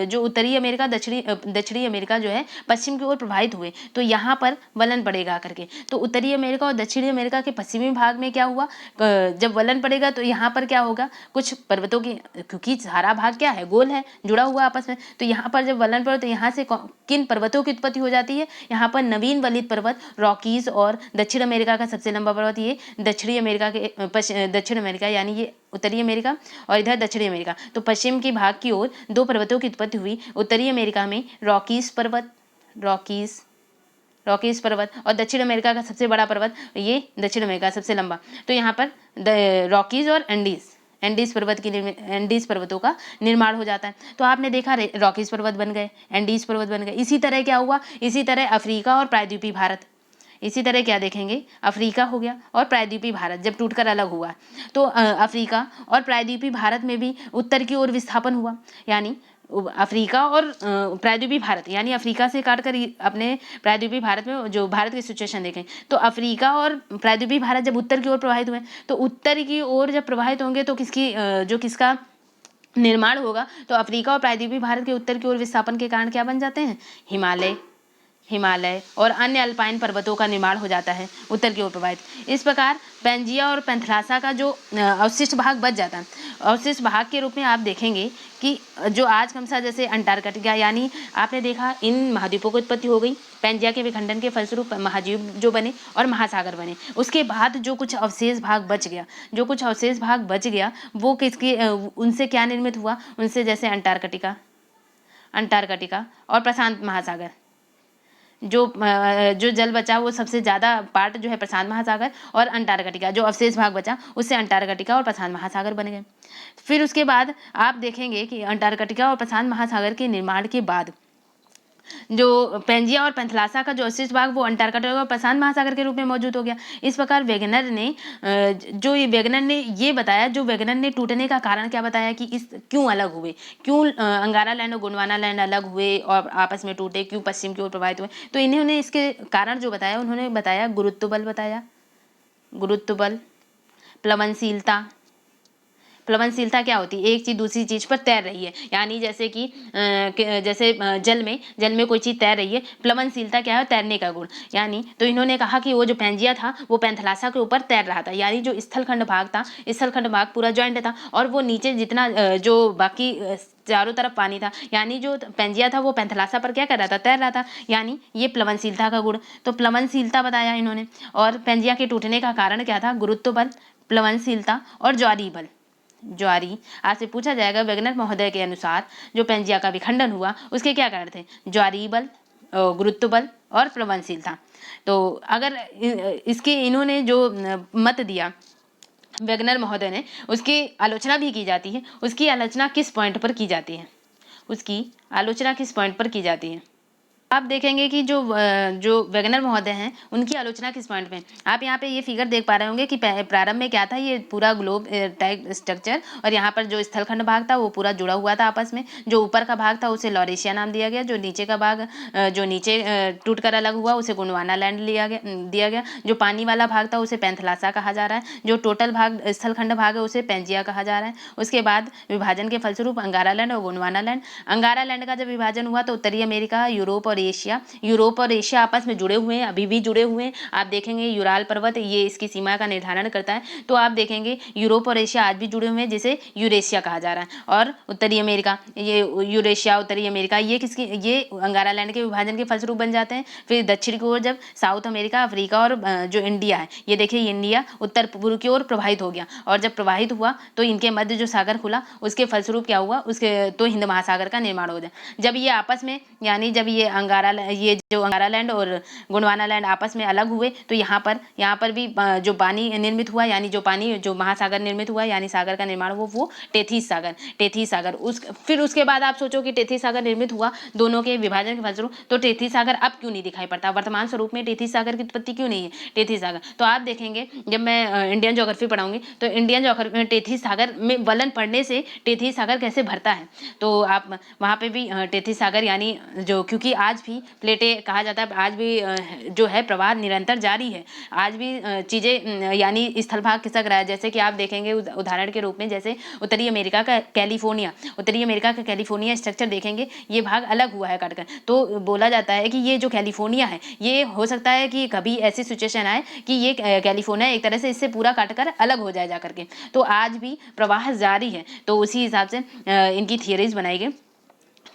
जो उत्तरी अमेरिका दक्षिणी अमेरिका जो है पश्चिम की ओर प्रवाहित हुए तो यहाँ पर वलन पड़ेगा करके। तो उत्तरी अमेरिका और दक्षिणी अमेरिका के पश्चिमी भाग में क्या हुआ, जब वलन पड़ेगा तो यहाँ पर क्या होगा, कुछ पर्वतों की क्योंकि सारा भाग क्या है गोल है जुड़ा हुआ आपस में, तो यहाँ पर जब वलन पड़े तो यहाँ से किन पर्वतों की उत्पत्ति हो जाती है, यहाँ पर नवीन वलित पर्वत रॉकीज और दक्षिण अमेरिका का सबसे लंबा पर्वत ये दक्षिण अमेरिका यानी ये उत्तरी अमेरिका और इधर दक्षिणी अमेरिका। तो पश्चिम के भाग की ओर दो पर्वतों की उत्पत्ति हुई, उत्तरी अमेरिका में रॉकीज पर्वत और दक्षिण अमेरिका का सबसे बड़ा पर्वत ये दक्षिण अमेरिका सबसे लंबा। तो यहाँ पर रॉकीज और एंडीज पर्वतों का निर्माण हो जाता है। तो आपने देखा रॉकीज पर्वत बन गए, एंडीज पर्वत बन गए। इसी तरह क्या हुआ, इसी तरह अफ्रीका और प्रायद्वीपीय भारत, इसी तरह क्या देखेंगे, अफ्रीका हो गया और प्रायद्वीपीय भारत जब टूटकर अलग हुआ तो अफ्रीका और प्रायद्वीपीय भारत में भी उत्तर की ओर विस्थापन हुआ। यानी अफ्रीका और प्रायद्वीपीय भारत यानी अफ्रीका से काटकर अपने प्रायद्वीपीय भारत में जो भारत की सिचुएशन देखें तो अफ्रीका और प्रायद्वीपीय भारत जब उत्तर की ओर प्रवाहित हुए तो उत्तर की ओर जब प्रवाहित होंगे तो किसका निर्माण होगा, तो अफ्रीका और प्रायद्वीपीय भारत के उत्तर की ओर विस्थापन के कारण क्या बन जाते हैं, हिमालय और अन्य अल्पाइन पर्वतों का निर्माण हो जाता है उत्तर की ओर प्रवाहित। इस प्रकार पेंजिया और पेंथलासा का जो अवशिष्ट भाग बच जाता है, अवशिष्ट भाग के रूप में आप देखेंगे कि जो आज क्रमशः जैसे अंटार्कटिका यानी आपने देखा इन महाद्वीपों की उत्पत्ति हो गई, पेंजिया के विखंडन के फलस्वरूप महाद्वीप जो बने और महासागर बने। उसके बाद जो कुछ अवशेष भाग बच गया वो किसके उनसे क्या निर्मित हुआ, उनसे जैसे अंटार्कटिका और प्रशांत महासागर, जो जल बचा वो सबसे ज़्यादा पार्ट जो है प्रशांत महासागर और अंटार्कटिका, जो अवशेष भाग बचा उससे अंटार्कटिका और प्रशांत महासागर बन गए। फिर उसके बाद आप देखेंगे कि अंटार्कटिका और प्रशांत महासागर के निर्माण के बाद जो पेंजिया और पेंथलासा का जो अवशिष्ट भाग वो अंटार्कटिका और प्रशांत महासागर के रूप में मौजूद हो गया। इस प्रकार वैगनर ने टूटने का कारण क्या बताया कि इस क्यों अलग हुए, क्यों अंगारा लैंड और गोंडवाना लैंड अलग हुए और आपस में टूटे, क्यों पश्चिम की ओर प्रभावित हुए, तो इन्होंने इसके कारण जो बताया उन्होंने बताया गुरुत्व बल, प्लवनशीलता, प्लवनशीलता क्या होती है? एक चीज़ दूसरी चीज़ पर तैर रही है, यानी जैसे कि जल में कोई चीज़ तैर रही है, प्लवनशीलता क्या है? तैरने का गुण। यानी तो इन्होंने कहा कि वो जो पेंजिया था वो पैंथलासा के ऊपर तैर रहा था, यानी जो स्थलखंड भाग था, स्थलखंड भाग पूरा जॉइंट था और वो नीचे जितना जो बाकी चारों तरफ पानी था, यानी जो पेंजिया था वो पैंथलासा पर क्या कर रहा था? तैर रहा था, यानी ये प्लवनशीलता का गुण। तो प्लवनशीलता बताया इन्होंने। और पेंजिया के टूटने का कारण क्या था? गुरुत्व बल, प्लवनशीलता और ज्वारीय बल। ज्वारी आपसे पूछा जाएगा वेगनर महोदय के अनुसार जो पेंजिया का विखंडन हुआ उसके क्या कारण थे? ज्वारीय बल, गुरुत्व बल और प्लवनशीलता। तो अगर इसके इन्होंने जो मत दिया वेगनर महोदय ने, उसकी आलोचना भी की जाती है। उसकी आलोचना किस पॉइंट पर की जाती है? उसकी आलोचना किस पॉइंट पर की जाती है? आप देखेंगे कि जो वेगनर महोदय हैं उनकी आलोचना किस पॉइंट में? आप यहाँ पे ये फिगर देख पा रहे होंगे कि प्रारंभ में क्या था? ये पूरा ग्लोब टाइप स्ट्रक्चर, और यहाँ पर जो स्थलखंड भाग था वो पूरा जुड़ा हुआ था आपस में। जो ऊपर का भाग था उसे लॉरेशिया नाम दिया गया, जो नीचे का भाग जो नीचे टूट कर अलग हुआ उसे गोंडवाना लैंड दिया गया। जो पानी वाला भाग था उसे पैंथलासा कहा जा रहा है। जो टोटल भाग स्थलखंड भाग है उसे पेंजिया कहा जा रहा है। उसके बाद विभाजन के फलस्वरूप अंगारा लैंड और गोंडवाना लैंड। अंगारा लैंड का जब विभाजन हुआ तो उत्तरी अमेरिका, यूरोप और एशिया आपस में जुड़े हुए हैं, अभी भी जुड़े हुए हैं। आप देखेंगे यूराल पर्वत ये इसकी सीमा का निर्धारण करता है। तो आप देखेंगे यूरोप और एशिया आज भी जुड़े हुए हैं, जिसे यूरेशिया कहा जा रहा है। और उत्तरी अमेरिका, ये यूरेशिया, उत्तरी अमेरिका, ये अंगारा लैंड के विभाजन के फलस्वरूप बन जाते हैं। फिर दक्षिण की ओर जब साउथ अमेरिका, अफ्रीका और जो इंडिया है, ये देखिए इंडिया उत्तर पूर्व की ओर प्रवाहित हो गया, और जब प्रवाहित हुआ तो इनके मध्य जो सागर खुला उसके फलस्वरूप क्या हुआ? उसके तो हिंद महासागर का निर्माण हो गया। जब ये आपस में, यानी जब ये जो अंगारा लैंड और गोंडवाना लैंड आपस में अलग हुए तो यहाँ पर भी जो पानी निर्मित हुआ, यानी जो महासागर निर्मित हुआ, यानी सागर का निर्माण हुआ, वो टेथीस सागर। फिर उसके बाद आप सोचो कि टेथीस सागर निर्मित हुआ दोनों के विभाजन के फलस्वरूप, तो टेथीस सागर अब क्यों नहीं दिखाई पड़ता? वर्तमान स्वरूप में टेथीस सागर की उत्पत्ति क्यों नहीं है? टेथीस सागर तो आप देखेंगे जब मैं इंडियन ज्योग्राफी पढ़ाऊंगी तो इंडियन ज्योग्राफी में टेथीस सागर में वलन पढ़ने से टेथीस सागर कैसे भरता है, तो आप वहाँ पे भी टेथीस सागर, यानी जो, क्योंकि आज भी प्लेटें कहा जाता है, आज भी जो है प्रवाह निरंतर जारी है, आज भी चीज़ें यानी स्थल भाग खिसक रहा है। जैसे कि आप देखेंगे उदाहरण के रूप में, जैसे उत्तरी अमेरिका का कैलिफोर्निया स्ट्रक्चर देखेंगे, ये भाग अलग हुआ है काटकर। तो बोला जाता है कि ये जो कैलिफोर्निया है, ये हो सकता है कि कभी ऐसी सिचुएशन आए कि ये कैलिफोर्निया एक तरह से इससे पूरा काटकर अलग हो जाए जा करके। तो आज भी प्रवाह जारी है, तो उसी हिसाब से इनकी थियरीज बनाई गई।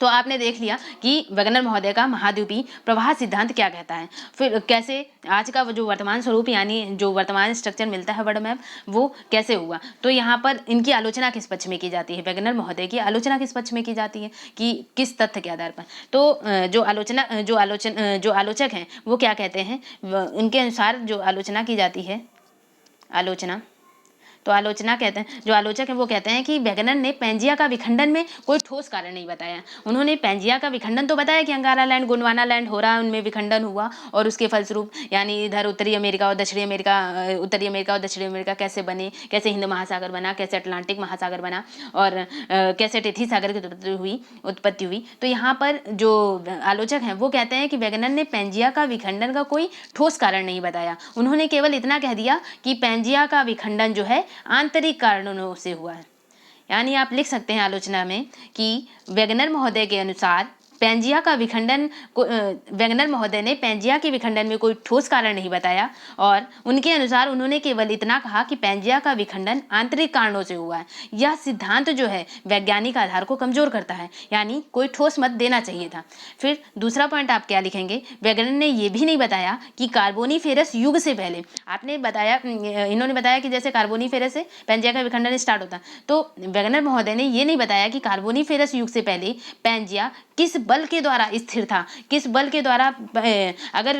तो आपने देख लिया कि वेगनर महोदय का महाद्वीपीय प्रवाह सिद्धांत क्या कहता है, फिर कैसे आज का जो वर्तमान स्वरूप, यानी जो वर्तमान स्ट्रक्चर मिलता है वर्ल्ड मैप, वो कैसे हुआ। तो यहाँ पर इनकी आलोचना किस पक्ष में की जाती है? वेगनर महोदय की आलोचना किस पक्ष में की जाती है कि किस तथ्य के आधार पर? तो जो आलोचक हैं वो क्या कहते हैं? उनके अनुसार जो आलोचना की जाती है, जो आलोचक है वो कहते हैं कि वेगनर ने पेंजिया का विखंडन में कोई ठोस कारण नहीं बताया। उन्होंने पेंजिया का विखंडन तो बताया कि अंगारा लैंड, गोंडवाना लैंड हो रहा है, उनमें विखंडन हुआ, और उसके फलस्वरूप यानी इधर उत्तरी अमेरिका और दक्षिणी अमेरिका कैसे बने, कैसे हिंद महासागर बना, कैसे अटलांटिक महासागर बना, और कैसे टेथीस सागर की उत्पत्ति हुई। तो यहाँ पर जो आलोचक हैं वो कहते हैं कि वेगनर ने पेंजिया का विखंडन का कोई ठोस कारण नहीं बताया। उन्होंने केवल इतना कह दिया कि पेंजिया का विखंडन जो है आंतरिक कारणों से हुआ है। यानी आप लिख सकते हैं आलोचना में कि वेगनर महोदय के अनुसार वेगनर महोदय ने पेंजिया के विखंडन में कोई ठोस कारण नहीं बताया, और उनके अनुसार उन्होंने केवल इतना कहा कि पेंजिया का विखंडन आंतरिक कारणों से हुआ है। यह सिद्धांत जो है वैज्ञानिक आधार को कमजोर करता है, यानी कोई ठोस मत देना चाहिए था। फिर दूसरा पॉइंट आप क्या लिखेंगे? वेगनर ने यह भी नहीं बताया कि कार्बोनीफेरस युग से पहले, इन्होंने बताया कि जैसे कार्बोनीफेरस से पेंजिया का विखंडन स्टार्ट होता, तो वेगनर महोदय ने यह नहीं बताया कि कार्बोनीफेरस युग से पहले पेंजिया किस बल के द्वारा स्थिर था, किस बल के द्वारा, अगर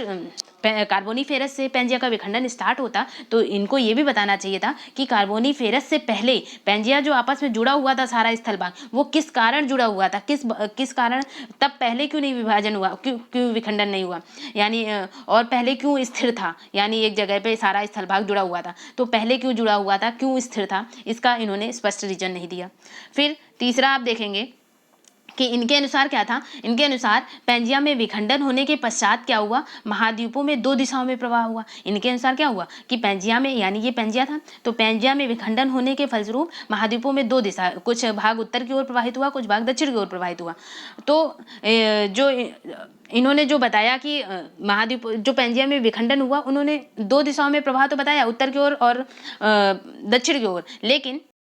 कार्बोनीफेरस से पेंजिया का विखंडन स्टार्ट होता तो इनको ये भी बताना चाहिए था कि कार्बोनीफेरस से पहले पेंजिया जो आपस में जुड़ा हुआ था सारा स्थल भाग, वो किस कारण जुड़ा हुआ था, किस कारण तब पहले क्यों नहीं विभाजन हुआ, क्यों विखंडन नहीं हुआ, यानी और पहले क्यों स्थिर था, यानी एक जगह पे सारा स्थल भाग जुड़ा हुआ था, तो पहले क्यों जुड़ा हुआ था, क्यों स्थिर था, इसका इन्होंने स्पष्ट रीजन नहीं दिया। फिर तीसरा आप देखेंगे कि इनके अनुसार क्या था, इनके अनुसार पैंजिया में विखंडन होने के पश्चात क्या हुआ, महाद्वीपों में 2 दिशाओं में प्रवाह हुआ। इनके अनुसार क्या हुआ कि पैंजिया में, यानी ये पैंजिया था, तो पैंजिया में विखंडन होने के फलस्वरूप महाद्वीपों में 2 दिशा, कुछ भाग उत्तर की ओर प्रवाहित हुआ, कुछ भाग दक्षिण की ओर प्रवाहित हुआ। तो जो इन्होंने जो बताया कि महाद्वीप जो पैंजिया में विखंडन हुआ, उन्होंने 2 दिशाओं में प्रवाह तो बताया, उत्तर की ओर और दक्षिण की ओर।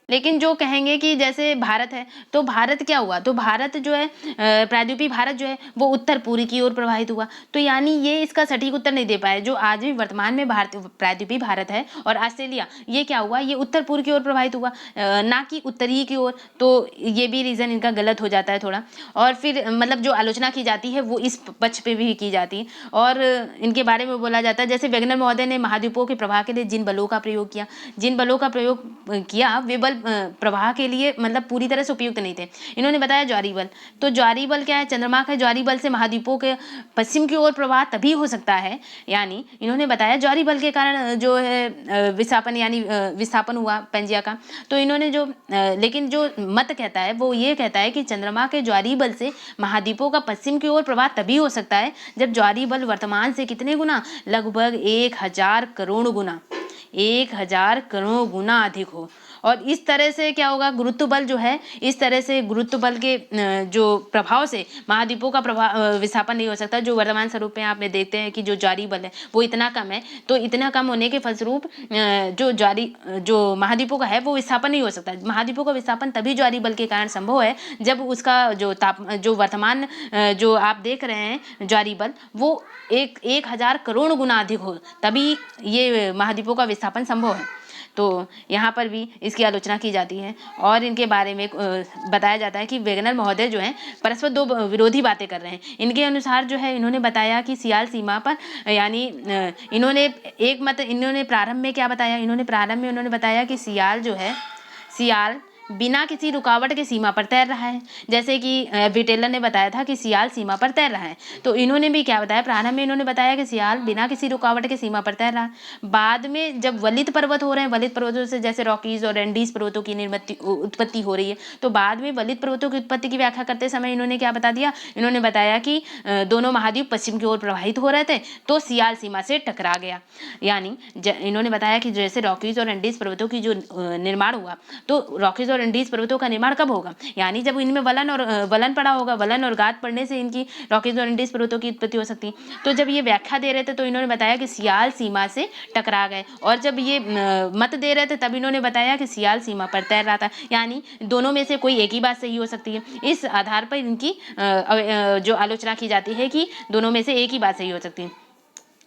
लेकिन जो कहेंगे कि जैसे भारत है, तो भारत क्या हुआ, तो भारत जो है प्रायद्वीपीय भारत जो है वो उत्तर पूर्वी की ओर प्रवाहित हुआ। तो यानी ये इसका सटीक उत्तर नहीं दे पाए। जो आज भी वर्तमान में भारत प्रायद्वीपीय भारत है और ऑस्ट्रेलिया, ये क्या हुआ, ये उत्तर पूर्व की ओर प्रवाहित हुआ, ना कि उत्तरी की ओर। तो ये भी रीज़न इनका गलत हो जाता है थोड़ा। और फिर मतलब जो आलोचना की जाती है वो इस पक्ष पे भी की जाती है, और इनके बारे में बोला जाता है, जैसे वेगनर महोदय ने महाद्वीपों के प्रवाह के लिए जिन बलों का प्रयोग किया, वे बल प्रवाह के लिए मतलब पूरी तरह से उपयुक्त नहीं थे। इन्होंने बताया ज्वारीय बल। तो ज्वारीय बल क्या है, चंद्रमा का ज्वारीय बल से महाद्वीपों के पश्चिम की ओर प्रवाह तभी हो सकता है, यानी इन्होंने बताया ज्वारीय बल के कारण जो है विस्थापन, यानी विस्थापन हुआ पैंजिया का। तो इन्होंने जो लेकिन जो मत कहता है वो ये कहता है कि चंद्रमा के ज्वारीय बल से महाद्वीपों का पश्चिम की ओर प्रवाह तभी हो सकता है जब ज्वारीय बल वर्तमान से कितने गुना, लगभग 1000 करोड़ गुना, 1000 करोड़ गुना अधिक हो। और इस तरह से क्या होगा, गुरुत्व बल जो है, इस तरह से गुरुत्व बल के जो प्रभाव से महाद्वीपों का प्रभाव विस्थापन नहीं हो सकता। जो वर्तमान स्वरूप में आप देखते हैं कि जो ज्वारीय बल है वो इतना कम है, तो इतना कम होने के फलस्वरूप जो महाद्वीपों का है वो विस्थापन नहीं हो सकता। महाद्वीपों का विस्थापन तभी ज्वारीय बल के कारण संभव है जब उसका जो वर्तमान जो आप देख रहे हैं ज्वारीय बल वो 1000 करोड़ गुना अधिक हो, तभी ये महाद्वीपों का विस्थापन संभव है। तो यहाँ पर भी इसकी आलोचना की जाती है और इनके बारे में बताया जाता है कि वेगनर महोदय जो हैं परस्पर 2 विरोधी बातें कर रहे हैं। इनके अनुसार जो है, इन्होंने बताया कि सियाल सीमा पर, यानी इन्होंने प्रारंभ में क्या बताया, इन्होंने बताया कि सियाल बिना किसी रुकावट के सीमा पर तैर रहा है। जैसे कि विटेलर ने बताया था कि सियाल सीमा पर तैर रहा है, तो इन्होंने भी क्या बताया, प्रारंभ में इन्होंने बताया कि सियाल बिना किसी रुकावट के सीमा पर तैर रहा है। बाद में जब वलित पर्वत हो रहे हैं, वलित पर्वतों से जैसे रॉकीज और एंडीज पर्वतों की उत्पत्ति हो रही है, तो बाद में वलित पर्वतों की उत्पत्ति की व्याख्या करते समय इन्होंने क्या बता दिया, इन्होंने बताया कि दोनों महाद्वीप पश्चिम की ओर प्रवाहित हो रहे थे, तो सियाल सीमा से टकरा गया। यानी इन्होंने बताया कि जैसे रॉकीज और एंडीज पर्वतों की जो निर्माण हुआ, तो रॉकीज और एंडीज पर्वतों का निर्माण कब होगा, यानी जब इनमें वलन पड़ा होगा, वलन और गाद पड़ने से इनकी रॉकीज और एंडीज पर्वतों की उत्पत्ति हो सकती है। तो जब ये व्याख्या दे रहे थे तो इन्होंने बताया कि सियाल सीमा से टकरा गए, और जब ये मत दे रहे थे तब इन्होंने बताया कि सियाल सीमा पर तैर रहा था, यानी दोनों में से कोई एक ही बात सही हो सकती है। इस आधार पर इनकी जो आलोचना की जाती है कि दोनों में से एक ही बात सही हो सकती है।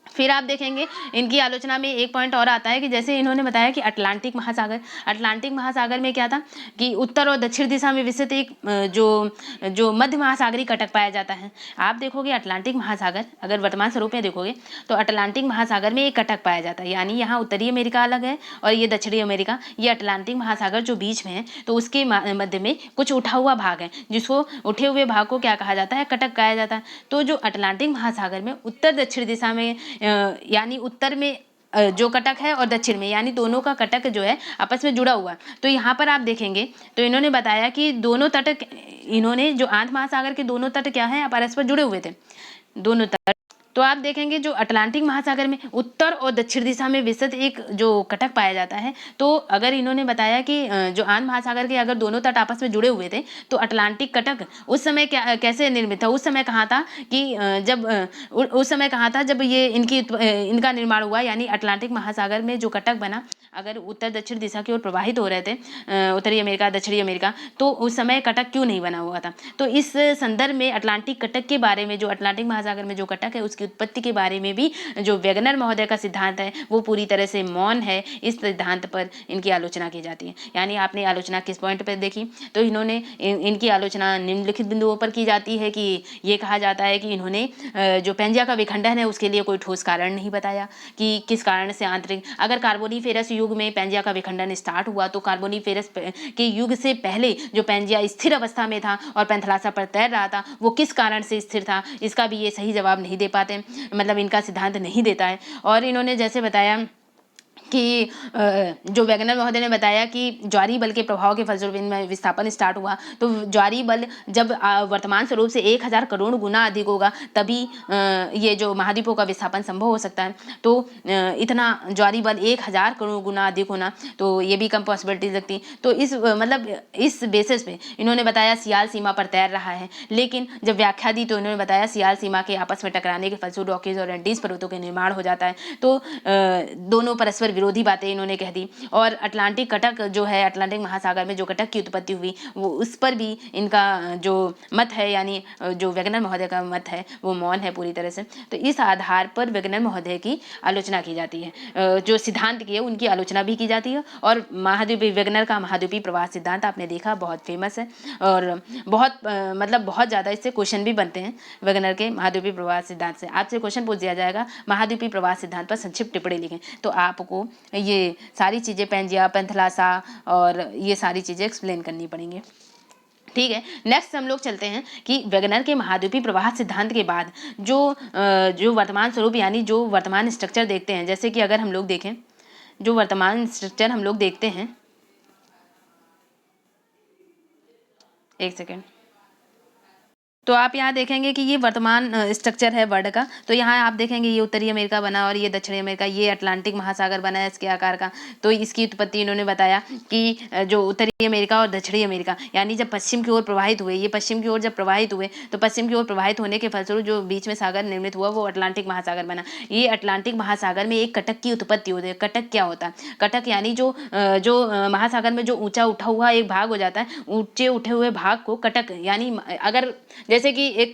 फिर आप देखेंगे इनकी आलोचना में एक पॉइंट और आता है कि जैसे इन्होंने बताया कि अटलांटिक महासागर में क्या था कि उत्तर और दक्षिण दिशा में विस्तृत एक जो मध्य महासागरीय कटक पाया जाता है। आप देखोगे अटलांटिक महासागर, अगर वर्तमान स्वरूप में देखोगे तो अटलांटिक महासागर में एक कटक पाया जाता है, यानी यहाँ उत्तरी अमेरिका अलग है और ये दक्षिणी अमेरिका। ये अटलांटिक महासागर जो बीच में है, तो उसके मध्य में कुछ उठा हुआ भाग है, जिसको उठे हुए भाग को क्या कहा जाता है, कटक कहा जाता है। तो जो अटलांटिक महासागर में उत्तर दक्षिण दिशा में, यानी उत्तर में जो कटक है और दक्षिण में, यानी दोनों का कटक जो है आपस में जुड़ा हुआ। तो यहाँ पर आप देखेंगे तो इन्होंने बताया कि दोनों तट, इन्होंने जो आंत महासागर के दोनों तट क्या है, परस्पर जुड़े हुए थे, दोनों तट। तो आप देखेंगे जो अटलांटिक महासागर में उत्तर और दक्षिण दिशा में विस्तृत एक जो कटक पाया जाता है, तो अगर इन्होंने बताया कि जो आंध्र महासागर के अगर दोनों तट आपस में जुड़े हुए थे, तो अटलांटिक कटक उस समय कैसे निर्मित था, उस समय कहाँ था जब ये इनका निर्माण हुआ, यानी अटलांटिक महासागर में जो कटक बना, अगर उत्तर दक्षिण दिशा की ओर प्रवाहित हो रहे थे उत्तरी अमेरिका दक्षिणी अमेरिका, तो उस समय कटक क्यों नहीं बना हुआ था। तो इस संदर्भ में अटलांटिक कटक के बारे में, जो अटलांटिक महासागर में जो कटक है उसकी उत्पत्ति के बारे में भी जो वेगनर महोदय का सिद्धांत है वो पूरी तरह से मौन है। इस सिद्धांत पर इनकी आलोचना की जाती है। यानी आपने आलोचना किस पॉइंट पर देखी, तो इन्होंने इनकी आलोचना निम्नलिखित बिंदुओं पर की जाती है कि ये कहा जाता है कि इन्होंने जो पैंजिया का विखंडन है उसके लिए कोई ठोस कारण नहीं बताया कि किस कारण से आंतरिक, अगर कार्बोनिफेरस युग में पैंजिया का विखंडन स्टार्ट हुआ तो कार्बोनिफेरस के युग से पहले जो पैंजिया स्थिर अवस्था में था और पैंथलासा पर तैर रहा था वो किस कारण से स्थिर था, इसका भी ये सही जवाब नहीं दे पाते, मतलब इनका सिद्धांत नहीं देता है। और इन्होंने जैसे बताया कि जो वैगनर महोदय ने बताया कि ज्वारीय बल के प्रभाव के फलस्वरूप इनमें विस्थापन स्टार्ट हुआ। तो ज्वारीय बल जब वर्तमान स्वरूप से 1000 करोड़ गुना अधिक होगा तभी ये जो महाद्वीपों का विस्थापन संभव हो सकता है। तो इतना ज्वारीय बल 1000 करोड़ गुना अधिक होना, तो ये भी कम पॉसिबिलिटी लगती। तो इस मतलब इस बेसिस पे इन्होंने बताया सियाल सीमा पर तैर रहा है। लेकिन जब व्याख्या दी तो इन्होंने बताया सियाल सीमा के आपस में टकराने के फलस्वरूप रॉकीज और एंडीज पर्वतों के निर्माण हो जाता है। तो दोनों परस्पर विरोधी बातें इन्होंने कह दी। और अटलांटिक कटक जो है, अटलांटिक महासागर में जो कटक की उत्पत्ति हुई, वो उस पर भी इनका जो मत है, यानी जो वैगनर महोदय का मत है, वो मौन है पूरी तरह से। तो इस आधार पर वैगनर महोदय की आलोचना की जाती है। जो सिद्धांत की है उनकी आलोचना भी की जाती है। और महाद्वीपीय वैगनर का महाद्वीपीय प्रवाह सिद्धांत आपने देखा, बहुत फेमस है और बहुत मतलब बहुत ज़्यादा इससे क्वेश्चन भी बनते हैं। वैगनर के महाद्वीपीय प्रवाह सिद्धांत से आपसे क्वेश्चन पूछ दिया जाएगा, महाद्वीपीय प्रवाह सिद्धांत पर संक्षिप्त टिप्पणी लिखें। तो आपको ये सारी चीज़ें पेंजिया, पेंथलासा और ये सारी चीज़ें एक्सप्लेन करनी पड़ेंगी। ठीक है, नेक्स्ट हम लोग चलते हैं कि वैगनर के महाद्वीपीय प्रवाह सिद्धांत के बाद जो वर्तमान स्वरूप यानी जो वर्तमान स्ट्रक्चर देखते हैं, जैसे कि अगर हम लोग देखें जो वर्तमान स्ट्रक्चर हम लोग देखते हैं, एक सेकेंड, तो आप यहाँ देखेंगे कि ये वर्तमान स्ट्रक्चर है वर्ल्ड का। तो यहाँ आप देखेंगे ये उत्तरी अमेरिका बना और ये दक्षिणी अमेरिका, ये अटलांटिक महासागर बना है इसके आकार का। तो इसकी उत्पत्ति इन्होंने बताया कि जो उत्तरी अमेरिका और दक्षिणी अमेरिका यानी जब पश्चिम की ओर प्रवाहित हुए, ये पश्चिम की ओर जब प्रवाहित हुए तो पश्चिम की ओर प्रवाहित होने के फलस्वरूप जो बीच में सागर निर्मित हुआ वो अटलांटिक महासागर बना। ये अटलांटिक महासागर में एक कटक की उत्पत्ति होती है। कटक क्या होता है? कटक यानी जो महासागर में जो ऊंचा उठा हुआ एक भाग हो जाता है, ऊंचे उठे हुए भाग को कटक, यानी अगर जैसे कि एक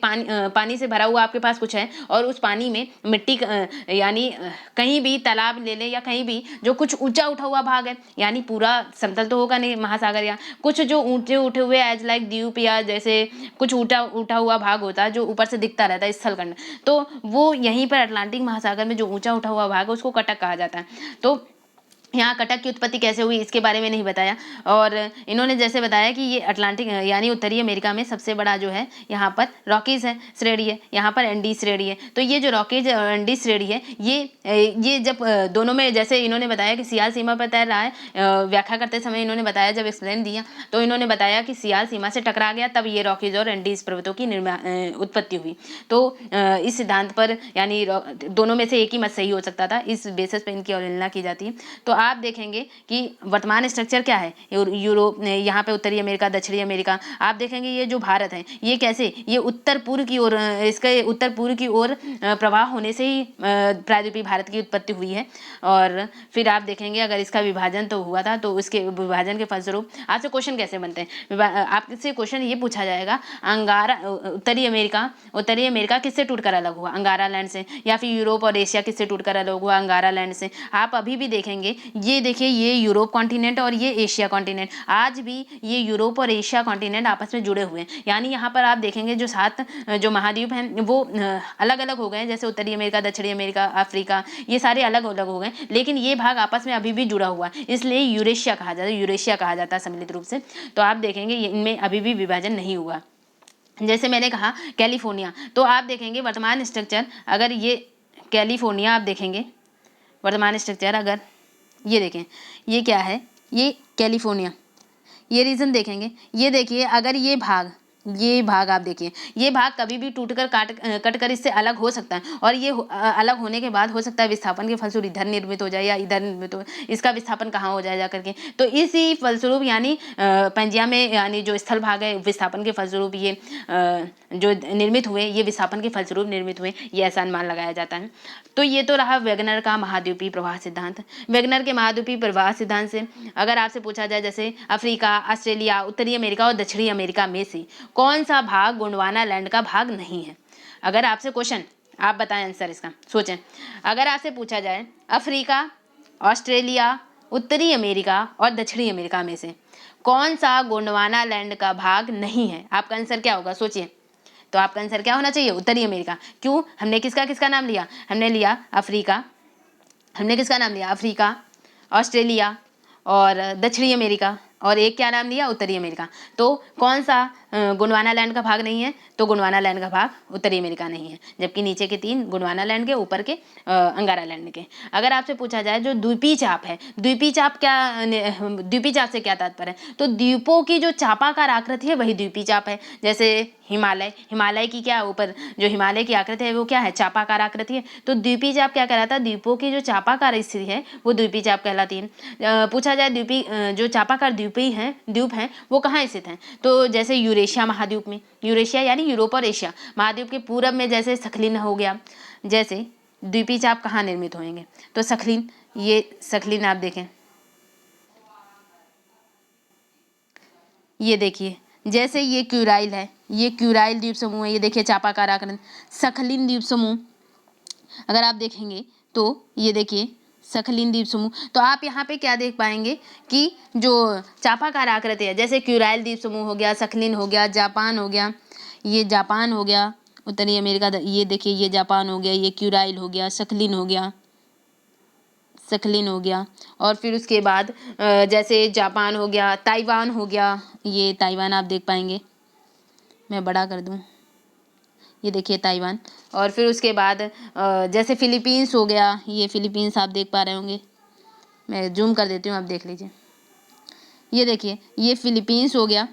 पानी से भरा हुआ आपके पास कुछ है और उस पानी में मिट्टी यानी कहीं भी तालाब ले ले या कहीं भी जो कुछ ऊंचा उठा हुआ भाग है, यानी पूरा समतल तो होगा नहीं महासागर, या कुछ जो ऊंचे उठे हुए एज लाइक द्वीप या जैसे कुछ ऊंचा उठा हुआ भाग होता है जो ऊपर से दिखता रहता है स्थलखंड, तो वो यहीं पर अटलांटिक महासागर में जो ऊंचा उठा हुआ भाग है उसको कटक कहा जाता है। तो यहाँ कटक की उत्पत्ति कैसे हुई इसके बारे में नहीं बताया। और इन्होंने जैसे बताया कि ये अटलांटिक यानी उत्तरी अमेरिका में सबसे बड़ा जो है यहाँ पर रॉकीज है श्रेणी है, यहाँ पर एंडीज श्रेणी है। तो ये जो रॉकीज एंडीज श्रेणी है ये जब दोनों में, जैसे इन्होंने बताया कि सियाल सीमा पर तैर रहा है, व्याख्या करते समय इन्होंने बताया, जब एक्सप्लेन दिया तो इन्होंने बताया कि सियाल सीमा से टकरा गया तब ये रॉकीज और एंडीज पर्वतों की उत्पत्ति हुई। तो इस सिद्धांत पर यानी दोनों में से एक ही मत सही हो सकता था, इस बेसिस पर इनकी अवहेलना की जाती है। तो आप देखेंगे कि वर्तमान स्ट्रक्चर क्या है, यूरोप, यहाँ पे उत्तरी अमेरिका, दक्षिणी अमेरिका। आप देखेंगे ये जो भारत है ये कैसे, ये उत्तर पूर्व की ओर, इसके उत्तर पूर्व की ओर प्रवाह होने से ही प्रायद्वीपीय भारत की उत्पत्ति हुई है। और फिर आप देखेंगे अगर इसका विभाजन तो हुआ था, तो उसके विभाजन के फलस्वरूप आपसे क्वेश्चन कैसे बनते हैं, आपसे क्वेश्चन ये पूछा जाएगा, अंगारा उत्तरी अमेरिका किससे टूटकर अलग हुआ? अंगारा लैंड से। या फिर यूरोप और एशिया किससे टूटकर अलग हुआ? अंगारा लैंड से। आप अभी भी देखेंगे, ये देखिए ये यूरोप कॉन्टिनेंट और ये एशिया कॉन्टिनेंट, आज भी ये यूरोप और एशिया कॉन्टिनेंट आपस में जुड़े हुए हैं। यानी यहाँ पर आप देखेंगे जो 7 जो महाद्वीप हैं वो अलग अलग हो गए, जैसे उत्तरी अमेरिका, दक्षिणी अमेरिका, अफ्रीका, ये सारे अलग अलग हो गए, लेकिन ये भाग आपस में अभी भी जुड़ा हुआ है, इसलिए यूरेशिया कहा जाता है सम्मिलित रूप से। तो आप देखेंगे इनमें अभी भी विभाजन नहीं हुआ। जैसे मैंने कहा कैलिफोर्निया, तो आप देखेंगे वर्तमान स्ट्रक्चर, अगर ये कैलिफोर्निया आप देखेंगे वर्तमान स्ट्रक्चर, अगर ये देखें ये क्या है, ये कैलिफोर्निया, ये रीजन देखेंगे, ये देखिए अगर ये भाग आप देखिए, ये भाग कभी भी टूटकर कट कर इससे अलग हो सकता है, और ये अलग होने के बाद हो सकता है विस्थापन के फलस्वरूप इधर निर्मित हो जाए या इधर निर्मित हो, इसका विस्थापन कहाँ हो जाए जा करके। तो इसी फलस्वरूप यानी पंजिया में यानी जो स्थल भाग है विस्थापन के फलस्वरूप ये जो निर्मित हुए, ये विस्थापन के फलस्वरूप निर्मित हुए, ये ऐसा अनुमान लगाया जाता है। तो ये तो रहा वैगनर का महाद्वीपीय प्रवाह सिद्धांत। वैगनर के महाद्वीपीय प्रवाह सिद्धांत से अगर आपसे पूछा जाए जैसे अफ्रीका, ऑस्ट्रेलिया, उत्तरी अमेरिका और दक्षिणी अमेरिका में से कौन सा भाग गोंडवाना लैंड का भाग नहीं है, अगर आपसे क्वेश्चन, आप बताएं आंसर इसका, सोचें। अगर आपसे पूछा जाए अफ्रीका, ऑस्ट्रेलिया, उत्तरी अमेरिका और दक्षिणी अमेरिका में से कौन सा गोंडवाना लैंड का भाग नहीं है, आपका आंसर क्या होगा, सोचिए। तो आपका आंसर क्या होना चाहिए? उत्तरी अमेरिका। क्यों? हमने किसका नाम लिया? हमने लिया अफ्रीका, हमने किसका नाम लिया? अफ्रीका, ऑस्ट्रेलिया और दक्षिणी अमेरिका। और एक क्या नाम दिया, उत्तरी अमेरिका। तो कौन सा गोंडवाना लैंड का भाग नहीं है, तो गोंडवाना लैंड का भाग उत्तरी अमेरिका नहीं है, जबकि नीचे के 3 गोंडवाना लैंड के, ऊपर के अंगारा लैंड के। अगर आपसे पूछा जाए जो द्वीपीय चाप है, द्वीपीय चाप द्वीपीय चाप से क्या तात्पर्य है, तो द्वीपों की जो चापाकार आकृति है वही द्वीपीय चाप है। जैसे हिमालय की क्या ऊपर जो हिमालय की आकृति है वो क्या है, चापाकार आकृति है। तो द्वीपीय चाप क्या कहलाता है, द्वीपों की जो चापाकार स्थिति है वो द्वीपीय चाप कहलाती है। पूछा जाए जो चापाकार द्वीप हैं वो कहाँ स्थित हैं, तो जैसे यूरेशिया महाद्वीप में, यूरेशिया यानी यूरोप और एशिया महाद्वीप के पूरब में जैसे सखलिन हो गया। जैसे द्वीपीय चाप कहाँ निर्मित होंगे, तो सखलिन, ये सखलिन आप देखें, ये देखिए जैसे ये क्यूराइल है, ये क्यूराइल द्वीप समूह है, ये देखिए चापाकार आकृति। सखलिन द्वीप समूह अगर आप देखेंगे तो ये देखिए सखलिन द्वीप समूह, तो आप यहाँ पे क्या देख पाएंगे कि जो चापाकार आकृति है, जैसे क्यूराइल द्वीप समूह हो गया, सखलिन हो गया, जापान हो गया, ये जापान हो गया, उत्तरी अमेरिका, ये देखिए ये जापान हो गया, ये क्यूराइल हो गया, सखलिन हो गया, सखलिन हो गया। और फिर उसके बाद जैसे जापान हो गया, ताइवान हो गया, ये ताइवान आप देख पाएंगे, मैं बड़ा कर दूं, ये देखिए ताइवान। और फिर उसके बाद जैसे फिलीपींस हो गया, ये फिलीपींस आप देख पा रहे होंगे, मैं जूम कर देती हूँ, आप देख लीजिए, ये देखिए ये फिलीपींस हो गया,